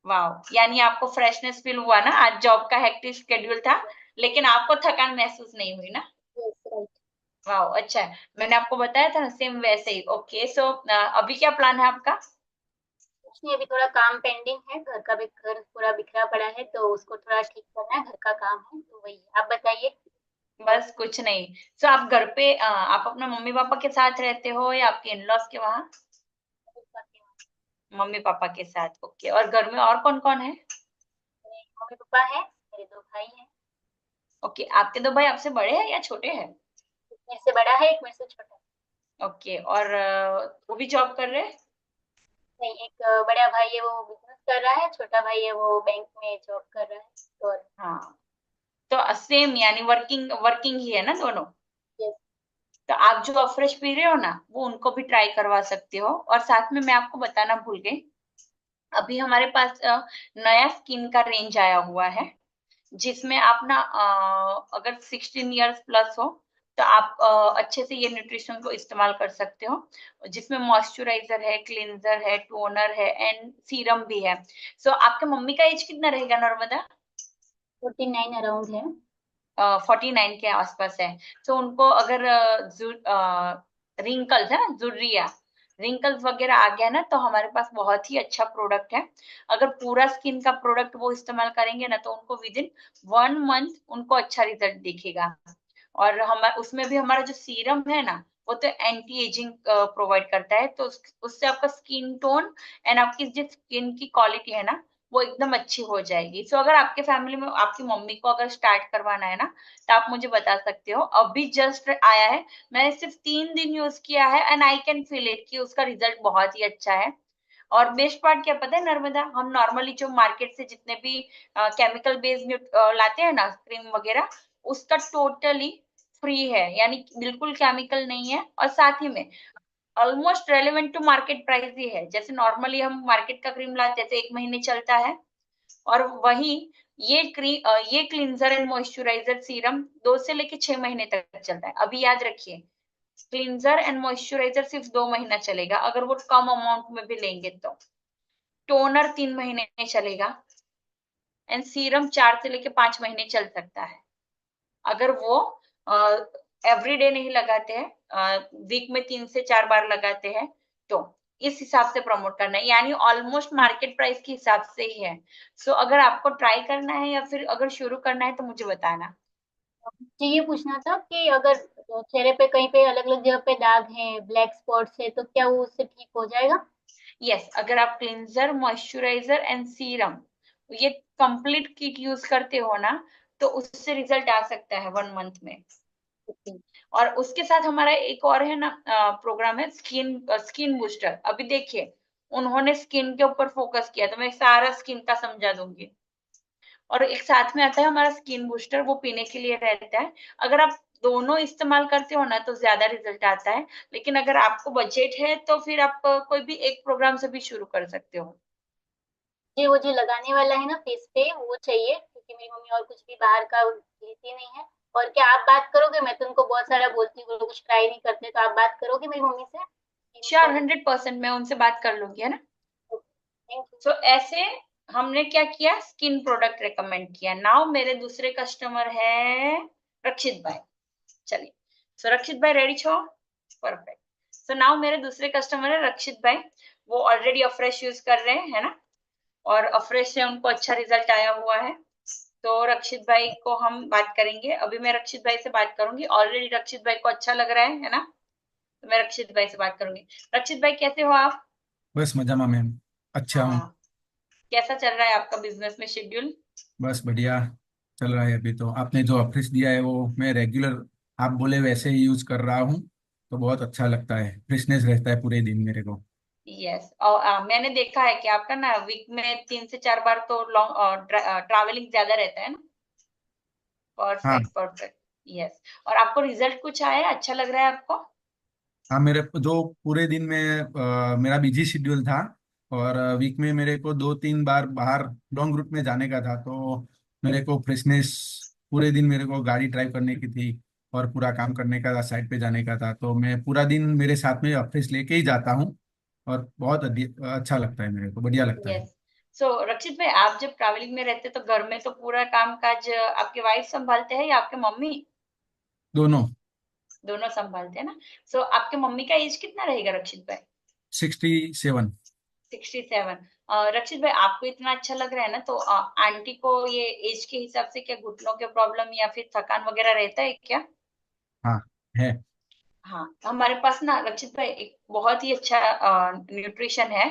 वाह, यानी आपको फ्रेशनेस फील हुआ ना? आज जॉब का हेक्टिक शेड्यूल था, लेकिन आपको थकान महसूस नहीं हुई ना? Yes right. वाह, अच्छा है। मैंने आपको बताया था ना, सेम वैसे ही। ओके। सो अभी क्या प्लान है आपका? कुछ नहीं, अभी थोड़ा काम पेंडिंग है, घर का भी, घर पूरा बिखरा पड़ा है तो उसको थोड़ा ठीक करना है, घर का काम है तो वही। आप बताइए। बस कुछ नहीं। सो आप घर पे आप अपने मम्मी पापा के साथ रहते हो या आपके इन-लॉज के वहां? मम्मी पापा के साथ। ओके। और घर में और कौन कौन है? मेरे मम्मी पापा है, मेरे 2 भाई हैं। ओके। आपके 2 भाई आपसे बड़े हैं या छोटे हैं? एक मेरे से बड़ा है, एक मेरे से छोटा है। ओके। और वो भी जॉब कर रहे हैं? नहीं, एक बड़ा भाई है वो बिजनेस कर रहा है, छोटा भाई है वो बैंक में जॉब कर रहा है। और हाँ, तो सेम यानी वर्किंग वर्किंग ही है ना दोनों? यस। तो आप जो अफ्रेश पी रहे हो ना, वो उनको भी ट्राई करवा सकते हो। और साथ में मैं आपको बताना भूल गई, अभी हमारे पास नया स्किन का रेंज आया हुआ है, जिसमें आप ना अगर 16 इयर्स प्लस हो तो आप अच्छे से ये न्यूट्रिशन को इस्तेमाल कर सकते हो, जिसमें मॉइस्चराइजर है, क्लींजर है, टोनर है, एंड सीरम भी है। सो आपके मम्मी का एज कितना रहेगा नर्मदा? 49 अराउंड है। 49 के आसपास है। तो उनको अगर रिंकल्स है ना, झुर्रिया, रिंकल्स वगैरह आ गया ना, तो हमारे पास बहुत ही अच्छा प्रोडक्ट है। अगर पूरा स्किन का प्रोडक्ट वो इस्तेमाल करेंगे ना, तो उनको विद इन 1 मंथ उनको अच्छा रिजल्ट दिखेगा। और हमारा उसमें भी हमारा जो सीरम है ना, वो तो एंटी एजिंग प्रोवाइड करता है, तो उससे आपका स्किन टोन एंड आपकी जो स्किन की क्वालिटी है ना, वो एकदम अच्छी हो जाएगी। सो अगर आपके फैमिली में आपकी मम्मी को अगर स्टार्ट करवाना है ना, तो आप मुझे बता सकते हो। अभी जस्ट आया है, मैंने सिर्फ 3 दिन यूज किया है and I can feel it कि उसका रिजल्ट बहुत ही अच्छा है। और बेस्ट पार्ट क्या पता है नर्मदा, हम नॉर्मली जो मार्केट से जितने भी केमिकल बेस्ड लाते हैं ना क्रीम वगैरह, उसका टोटली फ्री है, यानी बिल्कुल केमिकल नहीं है। और साथ ही में almost relevant to market price ही है। जैसे नॉर्मली हम मार्केट का क्रीम लाते हैं तो 1 महीने चलता है, और वही ये क्लींजर एंड मॉइस्चराइजर सीरम 2 से लेके 6 महीने तक चलता है। अभी याद रखिए, क्लींजर एंड मॉइस्चराइजर सिर्फ 2 महीना चलेगा अगर वो कम अमाउंट में भी लेंगे तो। टोनर 3 महीने चलेगा, एंड सीरम 4 से लेके 5 महीने चल सकता है। अगर वो एवरी डे नहीं लगाते हैं, वीक में 3 से 4 बार लगाते हैं, तो इस हिसाब से प्रमोट करना है, यानी ऑलमोस्ट मार्केट प्राइस के हिसाब से ही है। सो अगर आपको ट्राई करना है या फिर अगर शुरू करना है तो मुझे बताना। मुझे ये पूछना था कि अगर चेहरे पे कहीं पे अलग अलग जगह पे दाग हैं, ब्लैक स्पॉट्स है, तो क्या वो उससे ठीक हो जाएगा? यस, अगर आप क्लिंजर मॉइस्चराइजर एंड सीरम ये कंप्लीट किट यूज करते हो ना, तो उससे रिजल्ट आ सकता है 1 मंथ में। ओके। और उसके साथ हमारा एक और है ना प्रोग्राम है, स्किन बूस्टर। अभी देखिए, उन्होंने स्किन के ऊपर फोकस किया, तो मैं सारा स्किन का समझा दूंगी। और एक साथ में आता है हमारा स्किन बूस्टर, वो पीने के लिए रहता है। अगर आप दोनों इस्तेमाल करते हो ना, तो ज्यादा रिजल्ट आता है। लेकिन अगर आपको बजट है तो फिर आप कोई भी एक प्रोग्राम से भी शुरू कर सकते हो। जी, वो जो लगाने वाला है ना फेस पे, वो चाहिए, क्योंकि मेरी मम्मी और कुछ भी बाहर का लेती नहीं है। और क्या आप बात करोगे? मैं तो उनको बहुत सारा बोलती हूँ, वो लोग कुछ ट्राई नहीं करते, तो आप बात करोगे मेरी मम्मी से कि श्योर, उनको? 100% मैं उनसे बात कर लूंगी, है ना। Thank you. सो ऐसे हमने क्या किया, स्किन प्रोडक्ट रेकमेंड किया। नाउ मेरे दूसरे कस्टमर है रक्षित भाई। चलिए, सो रक्षित भाई रेडी छो? परफेक्ट। सो नाउ मेरे दूसरे कस्टमर है रक्षित भाई। वो ऑलरेडी अफ्रेश यूज कर रहे हैं, है ना, और अफ्रेश से उनको अच्छा रिजल्ट आया हुआ है। तो रक्षित भाई को हम बात करेंगे। अभी मैं रक्षित भाई से बात करूंगी, ऑलरेडी रक्षित भाई को अच्छा लग रहा है ना, तो मैं रक्षित भाई से बात करूंगी। रक्षित भाई कैसे हो आप? बस मजा में मैम। अच्छा हूँ। हाँ, कैसा चल रहा है आपका बिजनेस में शेड्यूल? बस बढ़िया चल रहा है। अभी तो आपने जो ऑफिस दिया है वो मैं रेगुलर आप बोले वैसे ही यूज कर रहा हूँ, तो बहुत अच्छा लगता है, फ्रेशनेस रहता है पूरे दिन मेरे को। यस, और मैंने देखा है कि आपका ना वीक में 3 से 4 बार तो लॉन्ग ट्रैवलिंग ज्यादा रहता है ना। हाँ। Perfect perfect. यस, और आपको रिजल्ट कुछ आया, अच्छा लग रहा है आपको? हाँ, मेरे जो पूरे दिन में मेरा बिजी शेड्यूल था, और वीक में मेरे को 2-3 बार बाहर लॉन्ग रूट में जाने का था, तो मेरे को फ्रेशनेस पूरे दिन मेरे को गाड़ी ड्राइव करने की थी और पूरा काम करने का था, साइड पे जाने का था, तो मैं पूरा दिन मेरे साथ में ऑफिस लेके ही जाता हूँ। और बहुत अच्छा लगता है, मेरे को बढ़िया लगता है। यस। सो रक्षित भाई, आप जब ट्रैवलिंग में रहते तो घर में तो पूरा काम काज आपके वाइफ संभालते हैं या आपके मम्मी? दोनों। दोनों संभालते हैं ना। सो आपके मम्मी का एज कितना रहेगा रक्षित भाई? 67। 67। रक्षित भाई, आपको इतना अच्छा लग रहा है ना, तो आंटी को ये एज के हिसाब से क्या घुटनों के प्रॉब्लम या फिर थकान वगैरह रहता है क्या? हाँ है। हाँ, हमारे पास ना रक्षित भाई एक बहुत ही अच्छा न्यूट्रिशन है,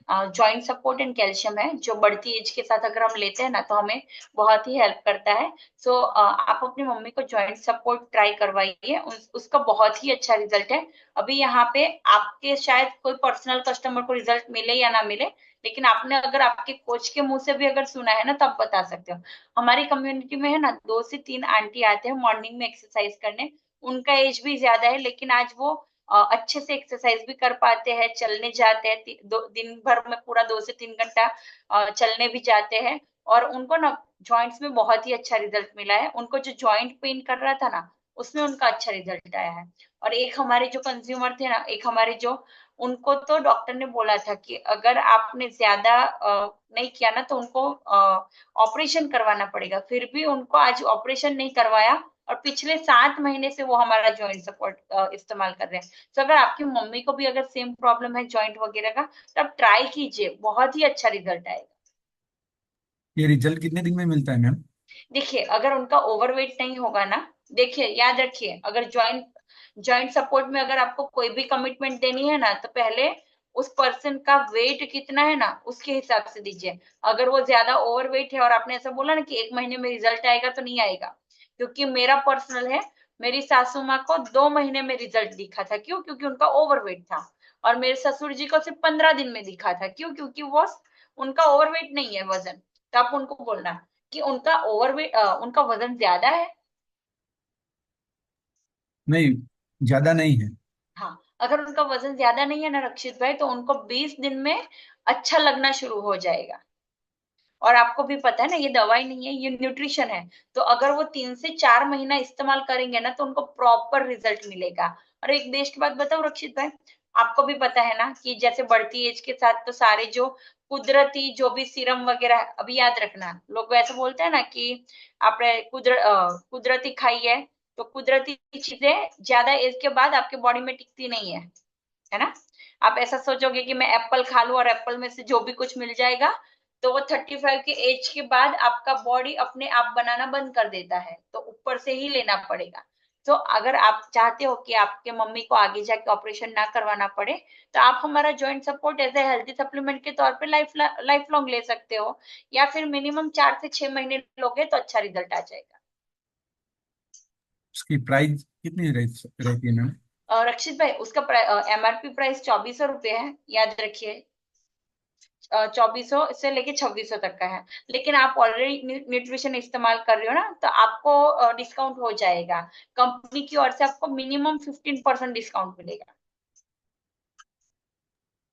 जॉइंट सपोर्ट एंड कैल्शियम है, जो बढ़ती एज के साथ अगर हम लेते हैं ना, तो हमें बहुत ही हेल्प करता है। सो आप अपनी मम्मी को जॉइंट सपोर्ट ट्राई करवाइए, उसका बहुत ही अच्छा रिजल्ट है। अभी यहाँ पे आपके शायद कोई पर्सनल कस्टमर को रिजल्ट मिले या ना मिले, लेकिन आपने अगर आपके कोच के मुंह से भी अगर सुना है ना, तो आप बता सकते हो। हमारी कम्युनिटी में है ना 2 से 3 आंटी आते हैं मॉर्निंग में एक्सरसाइज करने। उनका एज भी ज्यादा है, लेकिन आज वो अच्छे से एक्सरसाइज भी कर पाते हैं, चलने जाते हैं, दिन भर में पूरा 2 से 3 घंटा चलने भी जाते हैं। और उनको ना जॉइंट्स में बहुत ही अच्छा रिजल्ट मिला है। उनको जो जॉइंट पेन कर रहा था ना, उसमें उनका अच्छा रिजल्ट आया है। और एक हमारे जो कंज्यूमर थे ना, एक हमारे जो, उनको तो डॉक्टर ने बोला था कि अगर आपने ज्यादा नहीं किया ना, तो उनको ऑपरेशन करवाना पड़ेगा। फिर भी उनको आज ऑपरेशन नहीं करवाया, और पिछले 7 महीने से वो हमारा जॉइंट सपोर्ट इस्तेमाल कर रहे हैं। तो अगर आपकी मम्मी को भी अगर सेम प्रॉब्लम है जॉइंट वगैरह का, तो आप ट्राई कीजिए, बहुत ही अच्छा रिजल्ट आएगा। ये रिजल्ट कितने दिन में मिलता है मैम? देखिए अगर उनका ओवरवेट नहीं होगा ना, देखिए याद रखिए, अगर जॉइंट जॉइंट सपोर्ट में अगर आपको कोई भी कमिटमेंट देनी है ना, तो पहले उस पर्सन का वेट कितना है ना उसके हिसाब से दीजिए। अगर वो ज्यादा ओवरवेट है और आपने ऐसा बोला ना कि 1 महीने में रिजल्ट आएगा, तो नहीं आएगा। क्योंकि मेरा पर्सनल है, मेरी सासू माँ को 2 महीने में रिजल्ट दिखा था। क्यों? क्योंकि उनका ओवरवेट था। और मेरे ससुर जी को सिर्फ 15 दिन में दिखा था। क्यों? क्योंकि वो उनका ओवरवेट नहीं है वजन। तो आप उनको बोलना कि उनका ओवरवेट उनका वजन ज्यादा है। नहीं, ज्यादा नहीं है। हाँ, अगर उनका वजन ज्यादा नहीं है ना रक्षित भाई, तो उनको 20 दिन में अच्छा लगना शुरू हो जाएगा। और आपको भी पता है ना, ये दवाई नहीं है, ये न्यूट्रिशन है। तो अगर वो 3 से 4 महीना इस्तेमाल करेंगे ना, तो उनको प्रॉपर रिजल्ट मिलेगा। और एक देश की बात बताओ रक्षित भाई, आपको भी पता है ना कि जैसे बढ़ती एज के साथ तो सारे जो कुदरती जो भी सीरम वगैरह है, अभी याद रखना, लोग वैसे बोलते हैं ना कि आपने कुदरती खाई है, तो कुदरती चीजें ज्यादा एज के बाद आपके बॉडी में टिकती नहीं है ना। आप ऐसा सोचोगे कि मैं एप्पल खा लूं और एप्पल में से जो भी कुछ मिल जाएगा, तो वो 35 के एज के बाद आपका बॉडी अपने आप बनाना बंद कर देता है, तो ऊपर से ही लेना पड़ेगा। तो अगर आप चाहते हो कि आपके मम्मी को आगे जाके ऑपरेशन ना करवाना पड़े, तो आप हमारा joint support as a healthy supplement के तौर पे लाइफ लॉन्ग ले सकते हो, या फिर मिनिमम 4 से 6 महीने लोगे तो अच्छा रिजल्ट आ जाएगा। उसकी प्राइस कितनी रहती है मैम? और रक्षित भाई, उसका MRP प्राइस 2400 रुपये है, याद रखिए। 2400 से लेके 2600 तक का है। लेकिन आप ऑलरेडी न्यूट्रिशन इस्तेमाल कर रहे हो ना, तो आपको डिस्काउंट हो जाएगा। कंपनी की ओर से आपको मिनिमम 15% डिस्काउंट मिलेगा।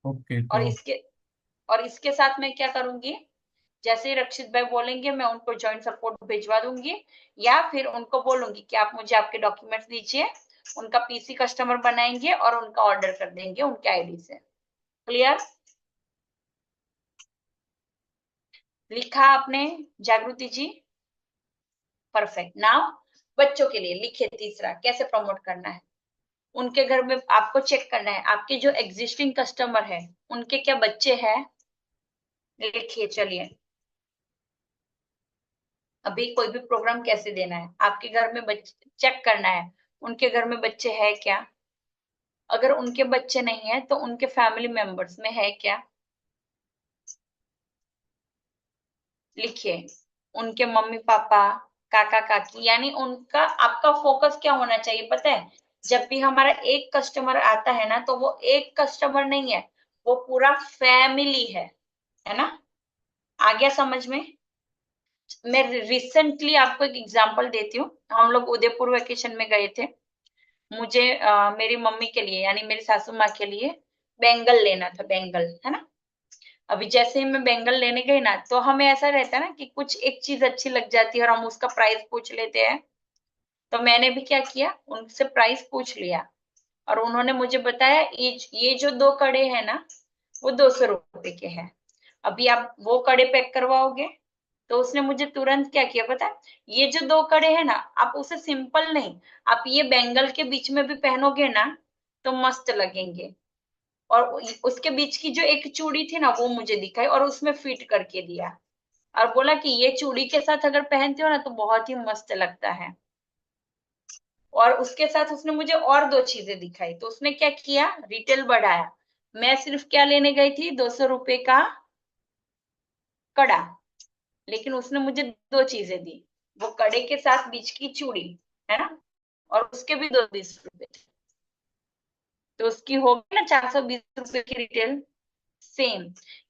ओके, और तो इसके और इसके साथ मैं क्या करूंगी, जैसे ही रक्षित भाई बोलेंगे, मैं उनको जॉइंट सपोर्ट भिजवा दूंगी, या फिर उनको बोलूंगी कि आप मुझे आपके डॉक्यूमेंट्स दीजिए। उनका PC कस्टमर बनाएंगे और उनका ऑर्डर कर देंगे उनके ID से। क्लियर? लिखा आपने जागृति जी? परफेक्ट। नाउ बच्चों के लिए लिखिए, तीसरा कैसे प्रमोट करना है। उनके घर में आपको चेक करना है, आपके जो एग्जिस्टिंग कस्टमर है उनके क्या बच्चे हैं, लिखिए। चलिए, अभी कोई भी प्रोग्राम कैसे देना है, आपके घर में बच्चे चेक करना है, उनके घर में बच्चे हैं क्या। अगर उनके बच्चे नहीं है, तो उनके फैमिली मेंबर्स में है क्या, लिखिए। उनके मम्मी पापा, काका काकी, यानी उनका, आपका फोकस क्या होना चाहिए पता है, जब भी हमारा एक कस्टमर आता है ना, तो वो एक कस्टमर नहीं है, वो पूरा फैमिली है ना। आ गया समझ में? मैं रिसेंटली आपको एक एग्जांपल देती हूँ। हम लोग उदयपुर वेकेशन में गए थे। मुझे मेरी मम्मी के लिए, यानी मेरी सासू माँ के लिए बैंगल लेना था, बैंगल, है ना। अभी जैसे ही मैं बैंगल लेने गई ना, तो हमें ऐसा रहता है ना कि कुछ एक चीज अच्छी लग जाती है और हम उसका प्राइस पूछ लेते हैं। तो मैंने भी क्या किया, उनसे प्राइस पूछ लिया। और उन्होंने मुझे बताया ये जो 2 कड़े हैं ना, वो 200 रुपए के हैं। अभी आप वो कड़े पैक करवाओगे, तो उसने मुझे तुरंत क्या किया पता है, ये जो 2 कड़े हैं ना, आप उसे सिंपल नहीं, आप ये बैंगल के बीच में भी पहनोगे ना, तो मस्त लगेंगे। और उसके बीच की जो एक चूड़ी थी ना, वो मुझे दिखाई और उसमें फिट करके दिया। और बोला कि ये चूड़ी के साथ अगर पहनते हो ना, तो बहुत ही मस्त लगता है। और उसके साथ उसने मुझे और 2 चीजें दिखाई। तो उसने क्या किया, रिटेल बढ़ाया। मैं सिर्फ क्या लेने गई थी, 200 रुपए का कड़ा, लेकिन उसने मुझे 2 चीजें दी। वो कड़े के साथ बीच की चूड़ी, है ना, और उसके भी 220 रुपए। तो उसकी होगी ना 420 रुपए की रिटेल। सेम,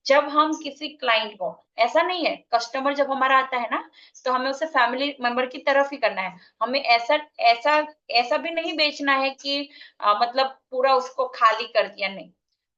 जब हम किसी क्लाइंट को, ऐसा नहीं है, कस्टमर जब हमारा आता है ना, तो हमें उसे फैमिली मेंबर की तरफ ही करना है। हमें ऐसा ऐसा ऐसा भी नहीं बेचना है कि मतलब पूरा उसको खाली कर दिया, नहीं।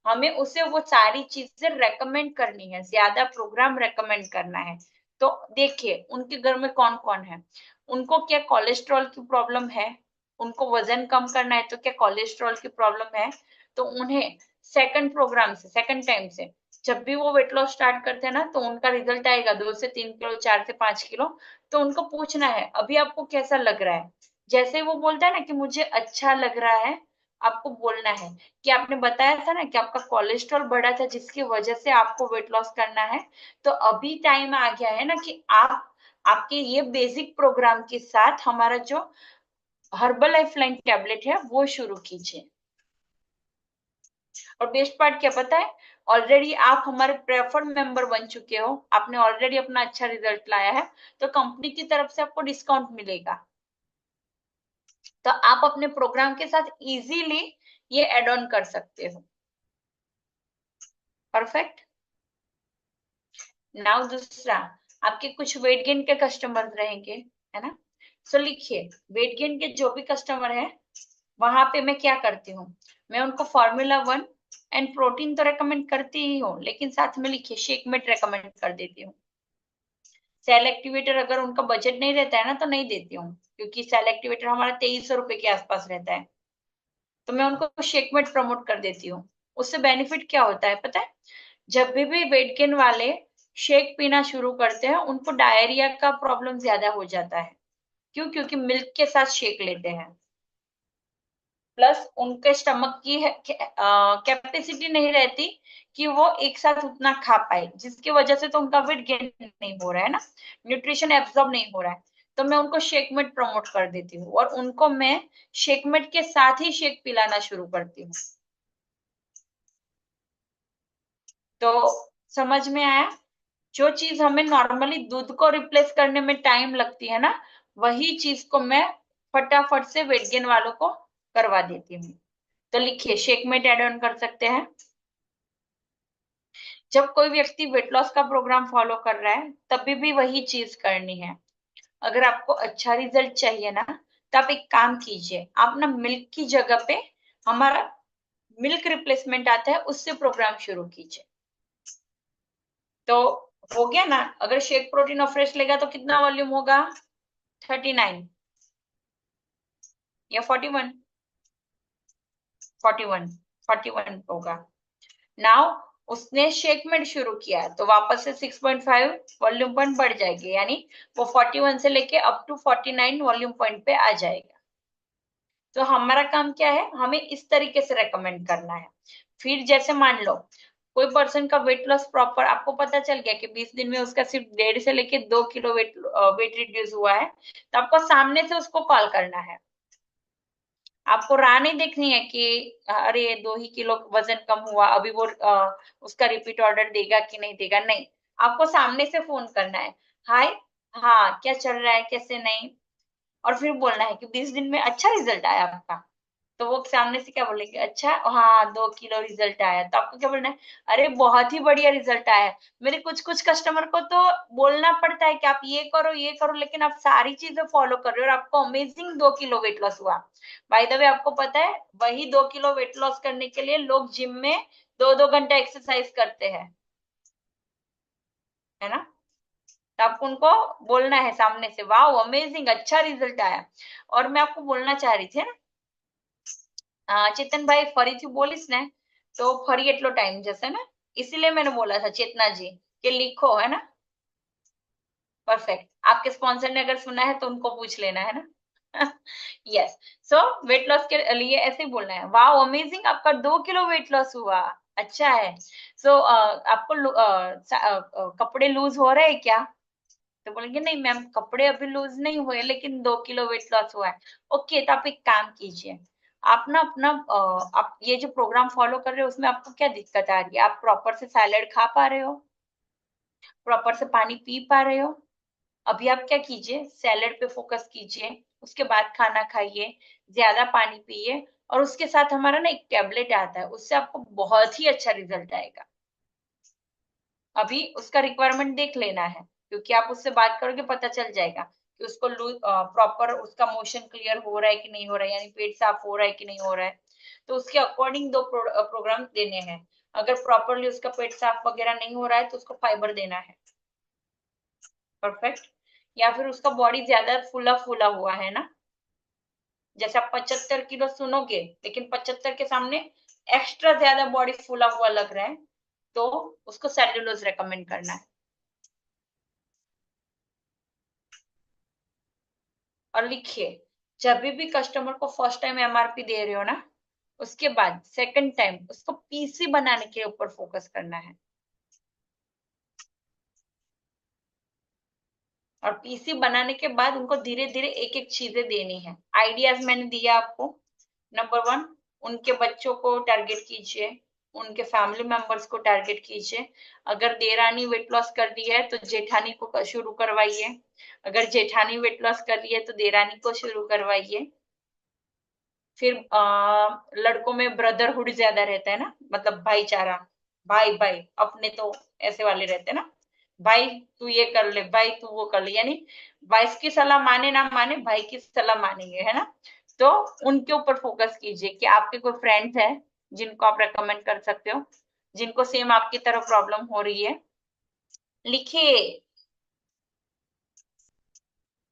हमें उसे वो सारी चीजें रेकमेंड करनी है, ज्यादा प्रोग्राम रेकमेंड करना है। तो देखिए उनके घर में कौन कौन है, उनको क्या कोलेस्ट्रॉल की प्रॉब्लम है, उनको वजन कम करना है, तो क्या कोलेस्ट्रॉल की प्रॉब्लम है, तो उन्हें सेकंड प्रोग्राम से, सेकंड टाइम से, जब भी वो वेट लॉस स्टार्ट करते हैं ना, तो उनका रिजल्ट आएगा 2 से 3 किलो, 4 से 5 किलो। तो उनको पूछना है अभी आपको कैसा लग रहा है, जैसे वो बोलता है ना कि मुझे अच्छा लग रहा है, आपको बोलना है कि आपने बताया था ना कि आपका कोलेस्ट्रॉल बढ़ा था जिसकी वजह से आपको वेट लॉस करना है, तो अभी टाइम आ गया है ना कि आप आपके ये बेसिक प्रोग्राम के साथ हमारा जो हर्बल लाइफ लाइन टैबलेट है वो शुरू कीजिए। और बेस्ट पार्ट क्या पता है, ऑलरेडी आप हमारे प्रेफर्ड मेंबर बन चुके हो, आपने ऑलरेडी अपना अच्छा रिजल्ट लाया है, तो कंपनी की तरफ से आपको डिस्काउंट मिलेगा, तो आप अपने प्रोग्राम के साथ इजीली ये एड ऑन कर सकते हो। परफेक्ट। नाउ दूसरा, आपके कुछ वेट गेन के कस्टमर रहेंगे, है ना। सो लिखिए, वेट गेन के जो भी कस्टमर है वहां पे मैं क्या करती हूँ, मैं उनको Formula 1 एंड प्रोटीन तो रेकमेंड करती ही हूँ, लेकिन साथ में लिखिए शेकमेट रेकमेंड कर देती हूँ। सेल एक्टिवेटर अगर उनका बजट नहीं रहता है ना तो नहीं देती हूँ, क्योंकि सेल एक्टिवेटर हमारा 2300 रुपए के आसपास रहता है, तो मैं उनको शेकमेट प्रमोट कर देती हूँ। उससे बेनिफिट क्या होता है पता है, जब भी वेट गेन वाले शेक पीना शुरू करते हैं उनको डायरिया का प्रॉब्लम ज्यादा हो जाता है। क्यों? क्योंकि मिल्क के साथ शेक लेते हैं, प्लस उनके स्टमक की कैपेसिटी नहीं रहती कि वो एक साथ उतना खा पाए, जिसकी वजह से तो उनका वेट गेन नहीं हो रहा है ना, न्यूट्रिशन एब्जॉर्ब नहीं हो रहा है। तो मैं उनको शेकमेट प्रमोट कर देती हूँ और उनको मैं शेकमेट के साथ ही शेक पिलाना शुरू करती हूँ। तो समझ में आया, जो चीज हमें नॉर्मली दूध को रिप्लेस करने में टाइम लगती है ना, वही चीज को मैं फटाफट से वेट गेन वालों को करवा देती हूँ। तो लिखिए शेकमेट एड ऑन कर सकते हैं। जब कोई व्यक्ति वेट लॉस का प्रोग्राम फॉलो कर रहा है तभी भी वही चीज करनी है। अगर आपको अच्छा रिजल्ट चाहिए ना, तो आप एक काम कीजिए, आप ना मिल्क की जगह पे हमारा मिल्क रिप्लेसमेंट आता है उससे प्रोग्राम शुरू कीजिए। तो हो गया ना, अगर शेक प्रोटीन और फ्रेश लेगा तो कितना वॉल्यूम होगा, 39 या 41, 41, 41 होगा। नाउ उसने शेकमेट शुरू किया तो वापस से 6.5 वॉल्यूम पॉइंट बढ़ जाएगी, यानी वो 41 से लेके अप टू 49 वॉल्यूम पॉइंट पे आ जाएगा। तो हमारा काम क्या है, हमें इस तरीके से रेकमेंड करना है। फिर जैसे मान लो कोई पर्सन का वेट लॉस प्रॉपर आपको पता चल गया कि 20 दिन में उसका सिर्फ 1.5 से लेके 2 किलो वेट रिड्यूस हुआ है, तो आपको सामने से उसको कॉल करना है। आपको राह नहीं देखनी है कि अरे 2 ही किलो वजन कम हुआ, अभी वो उसका रिपीट ऑर्डर देगा कि नहीं देगा, नहीं, आपको सामने से फोन करना है। हाय, हाँ क्या चल रहा है, कैसे नहीं, और फिर बोलना है कि 20 दिन में अच्छा रिजल्ट आया आपका। तो वो सामने से क्या बोलेंगे, अच्छा हाँ 2 किलो रिजल्ट आया, तो आपको क्या बोलना है, अरे बहुत ही बढ़िया रिजल्ट आया है। मेरे कुछ कुछ कस्टमर को तो बोलना पड़ता है कि आप ये करो, लेकिन आप सारी चीजें फॉलो कर रहे हो और आपको अमेजिंग 2 किलो वेट लॉस हुआ। बाय द वे आपको पता है वही 2 किलो वेट लॉस करने के लिए लोग जिम में 2-2 घंटा एक्सरसाइज करते हैं, है ना। तो आपको उनको बोलना है सामने से, वाह अमेजिंग अच्छा रिजल्ट आया। और मैं आपको बोलना चाह रही थी ना, ચેતનભાઈ ફરીથી બોલીશ ને તો ફરી એટલો ટાઈમ જશે ને, इसीलिए मैंने बोला था चेतना जी कि लिखो, है ना। परफेक्ट, आपके स्पॉन्सर ने अगर सुना है तो उनको पूछ लेना, है ना। यस, सो वेट लॉस के लिए ऐसे ही बोलना है, वाह अमेजिंग आपका 2 किलो वेट लॉस हुआ, अच्छा है। सो आपको कपड़े लूज हो रहे हैं क्या, तो बोलेंगे नहीं मैम कपड़े अभी लूज नहीं हुए लेकिन 2 किलो वेट लॉस हुआ है। ओके, तो आप एक काम कीजिए, आप ना अपना आप ये जो प्रोग्राम फॉलो कर रहे हो उसमें आपको क्या दिक्कत आ रही है, आप प्रॉपर से सैलेड खा पा रहे हो, प्रॉपर से पानी पी पा रहे हो। अभी आप क्या कीजिए, सैलेड पे फोकस कीजिए, उसके बाद खाना खाइए, ज्यादा पानी पिए, और उसके साथ हमारा ना एक टेबलेट आता है, उससे आपको बहुत ही अच्छा रिजल्ट आएगा। अभी उसका रिक्वायरमेंट देख लेना है, क्योंकि आप उससे बात करोगे पता चल जाएगा कि उसको प्रॉपर उसका मोशन क्लियर हो रहा है कि नहीं हो रहा है, यानी पेट साफ हो रहा है कि नहीं हो रहा है। तो उसके अकॉर्डिंग दो प्रोग्राम देने हैं। अगर प्रॉपरली उसका पेट साफ वगैरह नहीं हो रहा है तो उसको फाइबर देना है। परफेक्ट। या फिर उसका बॉडी ज्यादा फूला फूला हुआ है ना, जैसे आप 75 किलो सुनोगे लेकिन 75 के सामने एक्स्ट्रा ज्यादा बॉडी फूला हुआ लग रहा है, तो उसको सेल्यूलोज रेकमेंड करना है। और लिखिए, जब भी कस्टमर को फर्स्ट टाइम एमआरपी दे रहे हो ना, उसके बाद सेकंड टाइम उसको पीसी बनाने के ऊपर फोकस करना है। और पीसी बनाने के बाद उनको धीरे धीरे एक एक चीजें देनी है। आइडियाज मैंने दिया आपको। नंबर 1, उनके बच्चों को टारगेट कीजिए, उनके फैमिली मेंबर्स को टारगेट कीजिए। अगर देरानी वेट लॉस कर रही है तो जेठानी को शुरू करवाइए, अगर जेठानी वेट लॉस कर रही है तो देरानी को शुरू करवाइए। फिर लड़कों में ब्रदरहुड ज्यादा रहता है ना, मतलब भाईचारा, भाई भाई अपने तो ऐसे वाले रहते हैं ना, भाई तू ये कर ले, भाई तू वो कर ले, यानी वाइफ की सलाह माने ना माने भाई की सलाह मानेंगे, है ना। तो उनके ऊपर फोकस कीजिए कि आपके कोई फ्रेंड्स है जिनको आप रेकमेंड कर सकते हो, जिनको सेम आपकी तरह प्रॉब्लम हो रही है, लिखिए।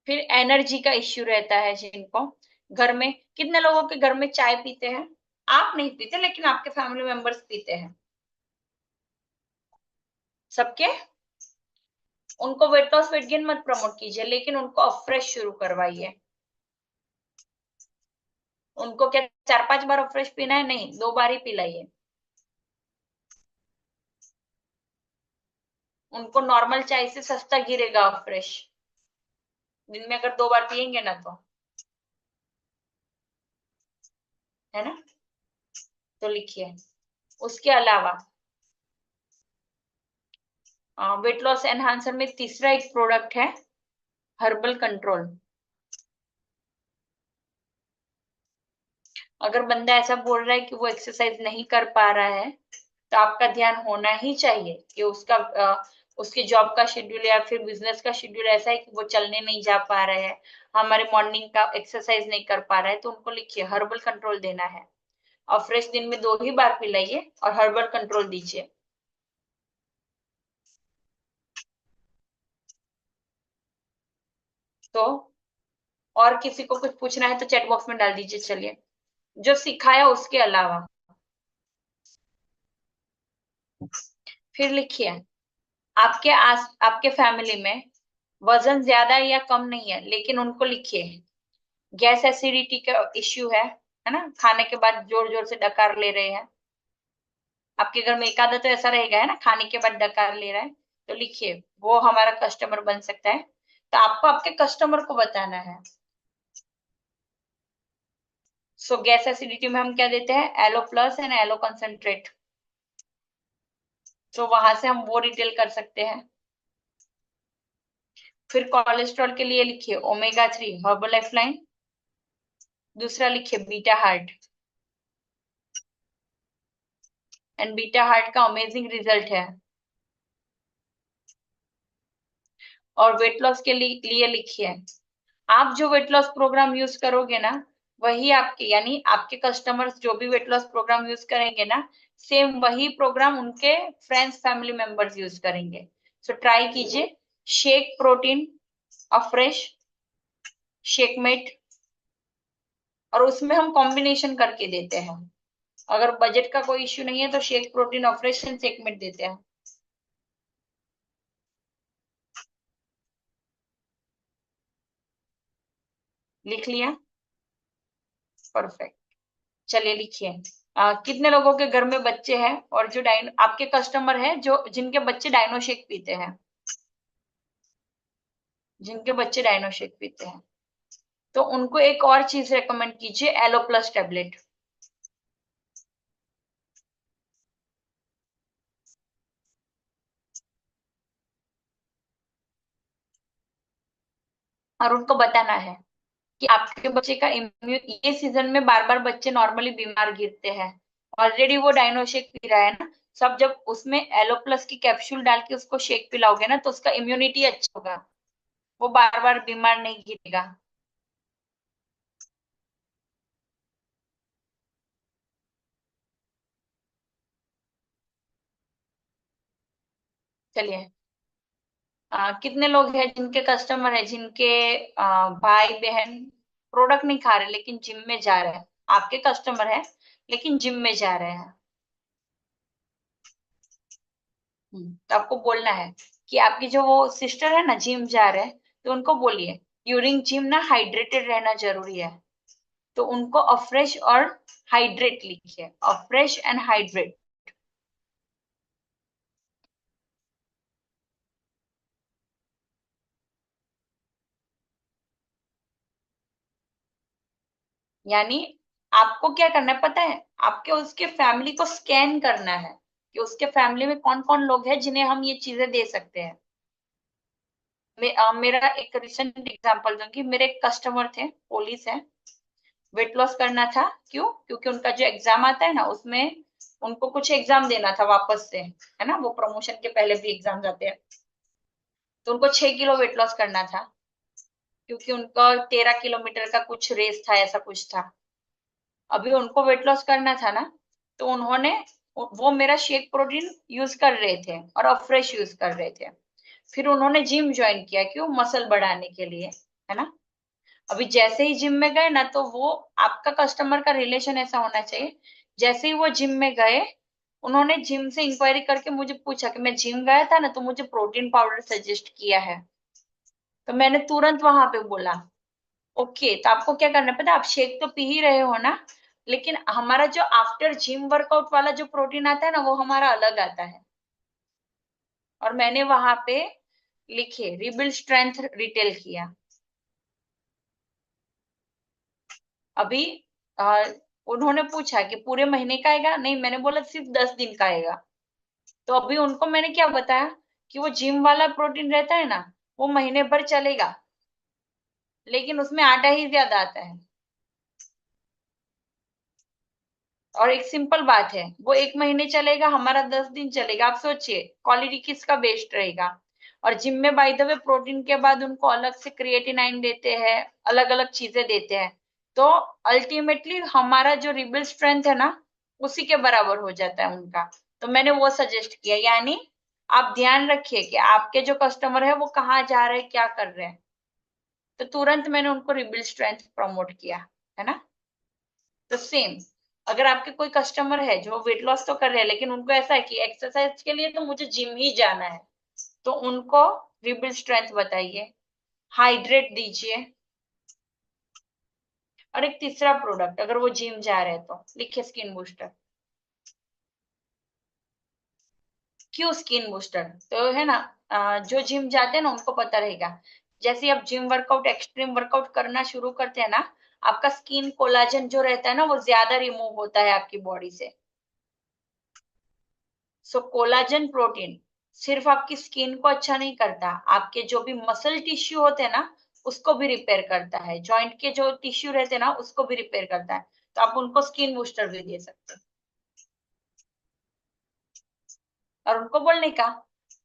फिर एनर्जी का इश्यू रहता है जिनको, घर में कितने लोगों के घर में चाय पीते हैं? आप नहीं पीते लेकिन आपके फैमिली मेंबर्स पीते हैं, सबके। उनको वेट लॉस वेट गेन मत प्रमोट कीजिए, लेकिन उनको अफ्रेश शुरू करवाइए। उनको क्या 4-5 बार अफ्रेश पीना है? नहीं, 2 बार ही पिलाइए। उनको नॉर्मल चाय से सस्ता गिरेगा अफ्रेश, दिन में अगर 2 बार पियेंगे ना तो, है ना। तो लिखिए। उसके अलावा वेट लॉस एनहांसर में तीसरा एक प्रोडक्ट है हर्बल कंट्रोल। अगर बंदा ऐसा बोल रहा है कि वो एक्सरसाइज नहीं कर पा रहा है, तो आपका ध्यान होना ही चाहिए कि उसके जॉब का शेड्यूल या फिर बिजनेस का शेड्यूल ऐसा है कि वो चलने नहीं जा पा रहे हैं, हमारे मॉर्निंग का एक्सरसाइज नहीं कर पा रहा है, तो उनको लिखिए हर्बल कंट्रोल देना है। और फ्रेश दिन में 2 ही बार पिलाइए और हर्बल कंट्रोल दीजिए। तो और किसी को कुछ पूछना है तो चैट बॉक्स में डाल दीजिए। चलिए, जो सिखाया उसके अलावा फिर लिखिए। आपके फैमिली में वजन ज्यादा या कम नहीं है, लेकिन उनको लिखिए गैस एसिडिटी का इश्यू है ना, खाने के बाद जोर जोर से डकार ले रहे हैं। आपके घर में एक आधा तो ऐसा रहेगा, है ना, खाने के बाद डकार ले रहा है, तो लिखिए वो हमारा कस्टमर बन सकता है। तो आपको आपके कस्टमर को बताना है। सो गैस एसिडिटी में हम क्या देते हैं? Aloe plus and aloe concentrate. तो वहां से हम वो रिटेल कर सकते हैं। फिर कोलेस्ट्रॉल के लिए लिखिए ओमेगा 3 हर्बल लाइफलाइन। दूसरा लिखिए beta heart, and beta heart का अमेजिंग रिजल्ट है। और वेट लॉस के लिए लिखिए, आप जो वेट लॉस प्रोग्राम यूज करोगे ना, वही आपके यानी आपके कस्टमर्स जो भी वेट लॉस प्रोग्राम यूज करेंगे ना, सेम वही प्रोग्राम उनके फ्रेंड्स फैमिली मेंबर्स यूज करेंगे। सो ट्राई कीजिए शेक प्रोटीन अफ्रेश, शेकमेट, और उसमें हम कॉम्बिनेशन करके देते हैं। अगर बजट का कोई इश्यू नहीं है तो shake protein afresh and Shakemate देते हैं। लिख लिया? परफेक्ट। चलिए लिखिए। कितने लोगों के घर में बच्चे हैं और जो आपके कस्टमर है जो जिनके बच्चे डायनो शेक पीते हैं, जिनके बच्चे डायनो शेक पीते हैं, तो उनको एक और चीज रेकमेंड कीजिए, एलो प्लस टेबलेट। और उनको बताना है कि आपके बच्चे का ये सीजन में बार बार बच्चे नॉर्मली बीमार गिरते हैं, ऑलरेडी वो डायनो शेक पी रहा है ना, सब जब उसमें एलो प्लस की कैप्सूल डाल के उसको शेक पिलाओगे ना, तो उसका इम्यूनिटी अच्छा होगा, वो बार बार बीमार नहीं गिरेगा। चलिए, कितने लोग हैं जिनके कस्टमर है जिनके भाई बहन प्रोडक्ट नहीं खा रहे लेकिन जिम में जा रहे हैं? आपके कस्टमर है लेकिन जिम में जा रहे हैं। तो आपको बोलना है कि आपकी जो वो सिस्टर है ना जिम जा रहे हैं, तो उनको बोलिए ड्यूरिंग जिम ना हाइड्रेटेड रहना जरूरी है। तो उनको अफ्रेश और हाइड्रेट लिखिए, अफ्रेश एंड हाइड्रेट। यानी आपको क्या करना है पता है, आपके उसके फैमिली को स्कैन करना है कि उसके फैमिली में कौन कौन लोग हैं जिन्हें हम ये चीजें दे सकते हैं। मेरा एक रिसेंट एग्जांपल दूंगी। मेरे एक कस्टमर थे, पुलिस है, वेट लॉस करना था। क्यों? क्योंकि उनका जो एग्जाम आता है ना, उसमें उनको कुछ एग्जाम देना था वापस से, है ना, वो प्रमोशन के पहले भी एग्जाम जाते हैं। तो उनको 6 किलो वेट लॉस करना था, क्योंकि उनका 13 किलोमीटर का कुछ रेस था, ऐसा कुछ था। अभी उनको वेट लॉस करना था ना, तो उन्होंने वो मेरा शेक प्रोटीन यूज कर रहे थे और अफ्रेश यूज कर रहे थे। फिर उन्होंने जिम ज्वाइन किया, क्यों? मसल बढ़ाने के लिए, है ना। अभी जैसे ही जिम में गए ना, तो वो आपका कस्टमर का रिलेशन ऐसा होना चाहिए, जैसे ही वो जिम में गए, उन्होंने जिम से इंक्वायरी करके मुझे पूछा कि मैं जिम गया था ना, तो मुझे प्रोटीन पाउडर सजेस्ट किया है। तो मैंने तुरंत वहां पे बोला, ओके, तो आपको क्या करना है पता है, आप शेक तो पी ही रहे हो ना, लेकिन हमारा जो आफ्टर जिम वर्कआउट वाला जो प्रोटीन आता है ना, वो हमारा अलग आता है। और मैंने वहां पे लिखे रिबिल्ड स्ट्रेंथ रिटेल किया। अभी आ, उन्होंने पूछा कि पूरे महीने का आएगा? नहीं, मैंने बोला सिर्फ 10 दिन का आएगा। तो अभी उनको मैंने क्या बताया कि वो जिम वाला प्रोटीन रहता है ना, वो महीने भर चलेगा, लेकिन उसमें आटा ही ज्यादा आता है। और एक सिंपल बात है, वो 1 महीने चलेगा, हमारा 10 दिन चलेगा। आप सोचिए क्वालिटी किसका बेस्ट रहेगा। और जिम में बाय द वे प्रोटीन के बाद उनको अलग से क्रिएटिनाइन देते हैं, अलग अलग चीजें देते हैं। तो अल्टीमेटली हमारा जो रिबिल्ड स्ट्रेंथ है ना, उसी के बराबर हो जाता है उनका। तो मैंने वो सजेस्ट किया। यानी आप ध्यान रखिए कि आपके जो कस्टमर है वो कहाँ जा रहे हैं, क्या कर रहे हैं। तो तुरंत मैंने उनको रिबिल्ड स्ट्रेंथ प्रमोट किया, है ना। तो सेम, अगर आपके कोई कस्टमर है जो वेट लॉस तो कर रहे हैं, लेकिन उनको ऐसा है कि एक्सरसाइज के लिए तो मुझे जिम ही जाना है, तो उनको रिबिल्ड स्ट्रेंथ बताइए, हाइड्रेट दीजिए। और एक तीसरा प्रोडक्ट, अगर वो जिम जा रहे हैं तो लिखिए स्किन बूस्टर। क्यों स्किन बूस्टर? तो है ना, जो जिम जाते हैं ना उनको पता रहेगा, जैसे आप जिम वर्कआउट, एक्सट्रीम वर्कआउट करना शुरू करते हैं ना, आपका स्किन कोलाजन जो रहता है ना, वो ज्यादा रिमूव होता है आपकी बॉडी से। सो कोलाजन प्रोटीन सिर्फ आपकी स्किन को अच्छा नहीं करता, आपके जो भी मसल टिश्यू होते हैं ना, उसको भी रिपेयर करता है। जॉइंट के जो टिश्यू रहते हैं ना, उसको भी रिपेयर करता है। तो आप उनको स्किन बूस्टर भी दे सकते हैं। और उनको बोलने का,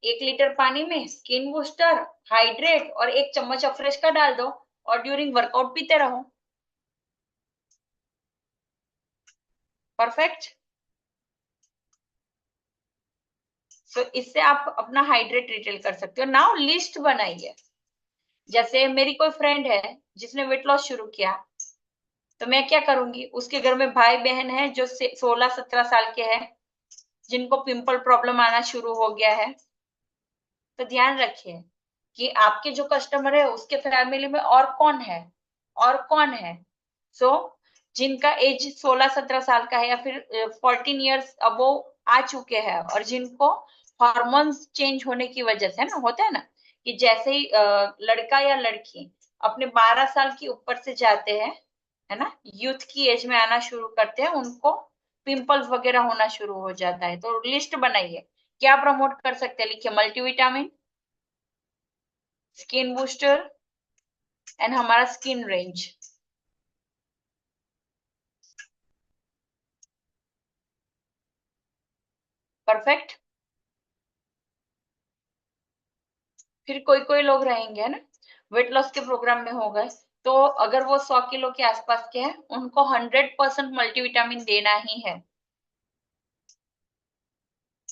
1 लीटर पानी में स्किन बूस्टर, हाइड्रेट और 1 चम्मच अफ्रेश का डाल दो, और ड्यूरिंग वर्कआउट पीते रहो। परफेक्ट। सो इससे आप अपना हाइड्रेट रिटेल कर सकते हो। नाउ लिस्ट बनाइए। जैसे मेरी कोई फ्रेंड है जिसने वेट लॉस शुरू किया, तो मैं क्या करूंगी, उसके घर में भाई बहन है जो 16-17 साल के हैं, जिनको पिंपल प्रॉब्लम आना शुरू हो गया है। तो ध्यान रखिए कि आपके जो कस्टमर है उसके फैमिली में और कौन है, और कौन है। सो जिनका एज 16-17 साल का है, या फिर 14 ईयर्स अबो आ चुके हैं, और जिनको हॉर्मोन्स चेंज होने की वजह से, ना होता है ना, कि जैसे ही लड़का या लड़की अपने 12 साल की ऊपर से जाते हैं, है ना, यूथ की एज में आना शुरू करते हैं, उनको पिंपल्स वगैरह होना शुरू हो जाता है। तो लिस्ट बनाइए, क्या प्रमोट कर सकते हैं, लिखिए मल्टीविटामिन, स्किन बूस्टर एंड हमारा स्किन रेंज। परफेक्ट। फिर कोई कोई लोग रहेंगे, है ना, वेट लॉस के प्रोग्राम में हो गए, तो अगर वो 100 किलो के आसपास के हैं, उनको 100% मल्टीविटामिन देना ही है।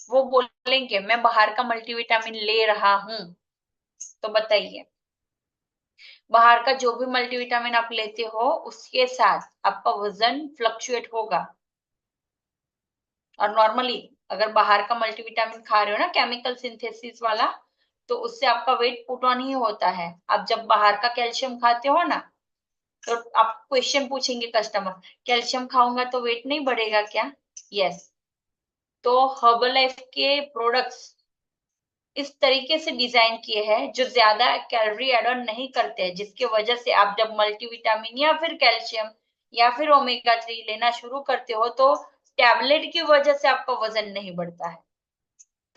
वो बोलेंगे मैं बाहर का मल्टीविटामिन ले रहा हूं, तो बताइए, बाहर का जो भी मल्टीविटामिन आप लेते हो, उसके साथ आपका वजन फ्लक्चुएट होगा। और नॉर्मली अगर बाहर का मल्टीविटामिन खा रहे हो ना, केमिकल सिंथेसिस वाला, तो उससे आपका वेट पुट ऑन ही होता है। आप जब बाहर का कैल्शियम खाते हो ना, तो आप क्वेश्चन पूछेंगे कस्टमर, कैल्शियम खाऊंगा तो वेट नहीं बढ़ेगा क्या? यस। तो हर्बलाइफ के प्रोडक्ट्स इस तरीके से डिजाइन किए हैं जो ज्यादा कैलोरी एड ऑन नहीं करते हैं, जिसकी वजह से आप जब मल्टीविटामिन या फिर कैल्शियम या फिर ओमेगा 3 लेना शुरू करते हो तो टैबलेट की वजह से आपका वजन नहीं बढ़ता है।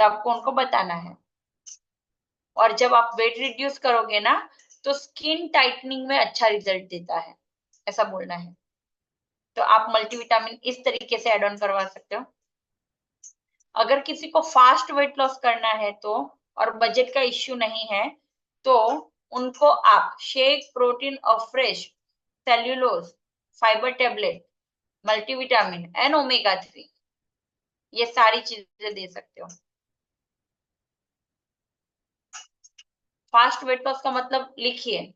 तो आपको उनको बताना है। और जब आप वेट रिड्यूस करोगे ना तो स्किन टाइटनिंग में अच्छा रिजल्ट देता है, ऐसा बोलना है। तो आप मल्टीविटामिन इस तरीके से एड ऑन करवा सकते हो। अगर किसी को फास्ट वेट लॉस करना है तो, और बजट का इश्यू नहीं है, तो उनको आप शेक, प्रोटीन और fresh, cellulose, fibre tablet, multivitamin and omega 3, ये सारी चीजें दे सकते हो। फास्ट वेट लॉस का मतलब लिखिए,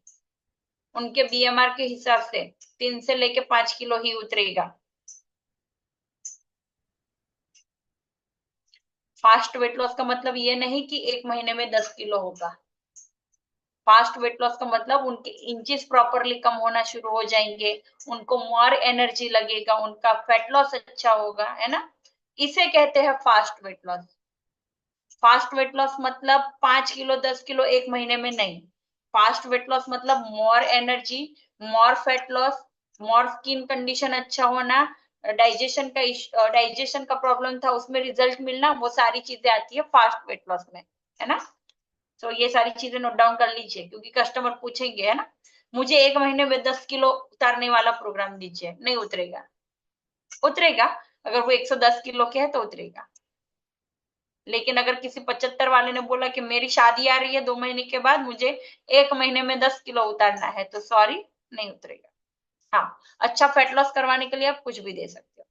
उनके बीएमआर के हिसाब से 3 से लेके 5 किलो ही उतरेगा। फास्ट वेट लॉस का मतलब ये नहीं कि 1 महीने में 10 किलो होगा। फास्ट वेट लॉस का मतलब उनके इंचेस प्रॉपरली कम होना शुरू हो जाएंगे, उनको मोर एनर्जी लगेगा, उनका फैट लॉस अच्छा होगा, है ना। इसे कहते हैं fast weight loss. Fast weight loss मतलब 5 किलो 10 किलो 1 महीने में नहीं। फास्ट वेट लॉस मतलब more energy, more fat loss, more skin condition अच्छा होना, डाइजेशन का प्रॉब्लम था उसमें रिजल्ट मिलना, वो सारी चीजें आती है फास्ट वेट लॉस में, है ना। तो ये सारी चीजें नोट डाउन कर लीजिए, क्योंकि कस्टमर पूछेंगे, है ना, मुझे 1 महीने में 10 किलो उतारने वाला प्रोग्राम दीजिए। नहीं उतरेगा। उतरेगा अगर वो 110 किलो के है तो उतरेगा। लेकिन अगर किसी 75 वाले ने बोला कि मेरी शादी आ रही है 2 महीने के बाद, मुझे 1 महीने में 10 किलो उतारना है, तो सॉरी, नहीं उतरेगा। हाँ, अच्छा फैट लॉस करवाने के लिए आप कुछ भी दे सकते हो।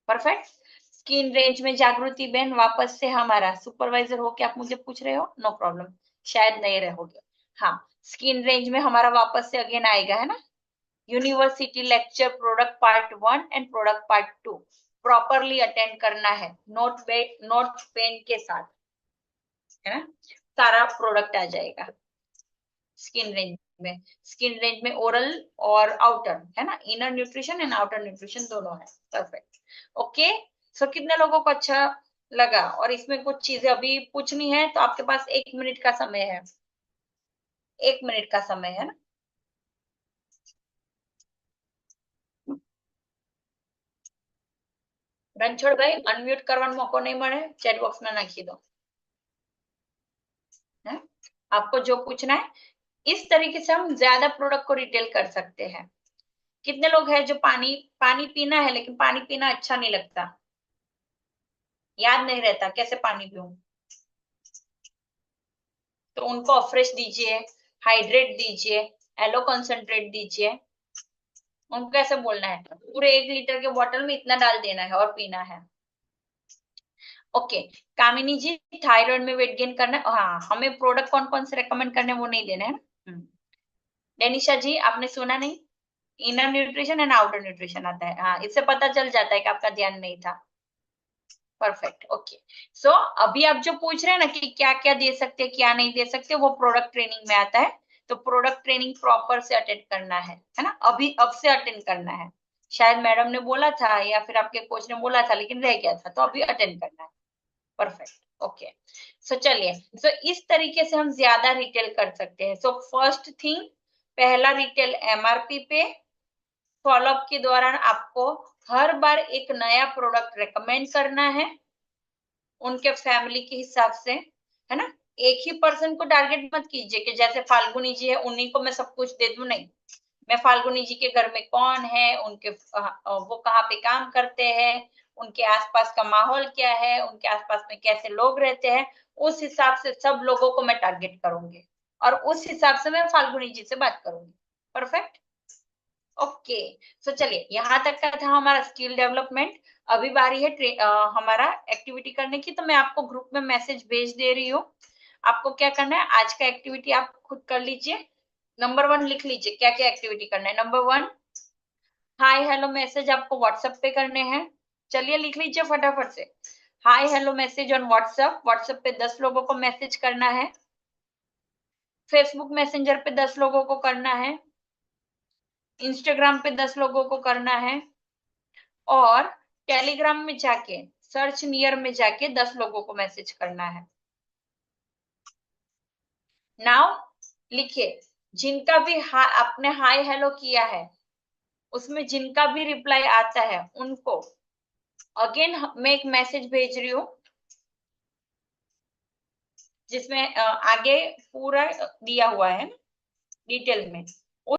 परफेक्ट। स्किन रेंज में जागृति बहन वापस से हमारा सुपरवाइजर हो के आप मुझे पूछ रहे हो, नो प्रॉब्लम, शायद नहीं रहोगे। हाँ, स्किन रेंज में हमारा वापस से अगेन आएगा, है ना। University lecture product part 1 and product part 2 properly attend करना है, नोट पेन के साथ, है ना। सारा प्रोडक्ट आ जाएगा स्किन रेंज में। स्किन रेंज में ओरल और आउटर, है ना, inner nutrition and outer nutrition दोनों है। परफेक्ट। ओके। सो कितने लोगों को अच्छा लगा? और इसमें कुछ चीजें अभी पूछनी है तो आपके पास 1 मिनट का समय है। 1 मिनट का समय है ना। રણછોડ ભાઈ અનમ્યુટ કરવાનો મોકો નહીં મળે, ચેટ બોક્સ में નાખી दो, है। आपको जो पूछना है इस तरीके से हम ज्यादा प्रोडक्ट को रिटेल कर सकते हैं। कितने लोग हैं जो पानी पानी पीना है लेकिन पानी पीना अच्छा नहीं लगता, याद नहीं रहता कैसे पानी पीऊं, तो उनको अफ्रेश दीजिए, हाइड्रेट दीजिए, एलो कंसंट्रेट दीजिए। उनको ऐसे बोलना है पूरे 1 लीटर के बोतल में इतना डाल देना है और पीना है। ओके। कामिनी जी, थायराइड में वेट गेन करना है, हाँ, हमें प्रोडक्ट कौन कौन से रेकमेंड करने वो नहीं देना है। डेनिशा जी, आपने सुना नहीं, inner nutrition and outer nutrition आता है, हाँ, इससे पता चल जाता है कि आपका ध्यान नहीं था। परफेक्ट। ओके। सो अभी आप जो पूछ रहे हैं ना कि क्या क्या दे सकते हैं क्या नहीं दे सकते, वो प्रोडक्ट ट्रेनिंग में आता है। तो प्रोडक्ट ट्रेनिंग प्रॉपर से अटेंड करना है ना, अभी अब से अटेंड करना है। शायद मैडम ने बोला था या फिर आपके कोच ने बोला था लेकिन रह गया था, तो अभी अटेंड करना है। परफेक्ट। ओके। सो चलिए, सो इस तरीके से हम ज्यादा रिटेल कर सकते हैं। सो फर्स्ट थिंग, पहला रिटेल एमआरपी पे, फॉलोअप के दौरान आपको हर बार एक नया प्रोडक्ट रेकमेंड करना है उनके फैमिली के हिसाब से, है ना। एक ही पर्सन को टारगेट मत कीजिए कि जैसे फाल्गुनी जी है उन्हीं को मैं सब कुछ दे दूं, नहीं। मैं फाल्गुनी जी के घर में कौन है, उनके वो कहाँ पे काम करते हैं, उनके आसपास का माहौल क्या है, उनके आसपास में कैसे लोग रहते हैं, उस हिसाब से सब लोगों को मैं टारगेट करूंगी और उस हिसाब से मैं फाल्गुनी जी से बात करूंगी। परफेक्ट। ओके। सो चलिए, यहाँ तक का था हमारा स्किल डेवलपमेंट। अभी बारी है हमारा एक्टिविटी करने की, तो मैं आपको ग्रुप में मैसेज भेज दे रही हूँ। आपको क्या करना है, आज का एक्टिविटी आप खुद कर लीजिए। नंबर 1 लिख लीजिए क्या क्या एक्टिविटी करना है। नंबर 1, हाय हेलो मैसेज आपको व्हाट्सएप पे करने हैं। चलिए लिख लीजिए फटाफट से, hi hello message on WhatsApp. WhatsApp पे 10 लोगों को मैसेज करना है। फेसबुक मैसेंजर पे 10 लोगों को करना है। इंस्टाग्राम पे 10 लोगों को करना है, और टेलीग्राम में जाके सर्च नियर में जाके 10 लोगों को मैसेज करना है। नाउ लिखिए, जिनका भी आपने हाय हेलो किया है, उसमें जिनका भी रिप्लाई आता है उनको अगेन मैं एक मैसेज भेज रही हूँ, जिसमें आगे पूरा दिया हुआ है डिटेल में।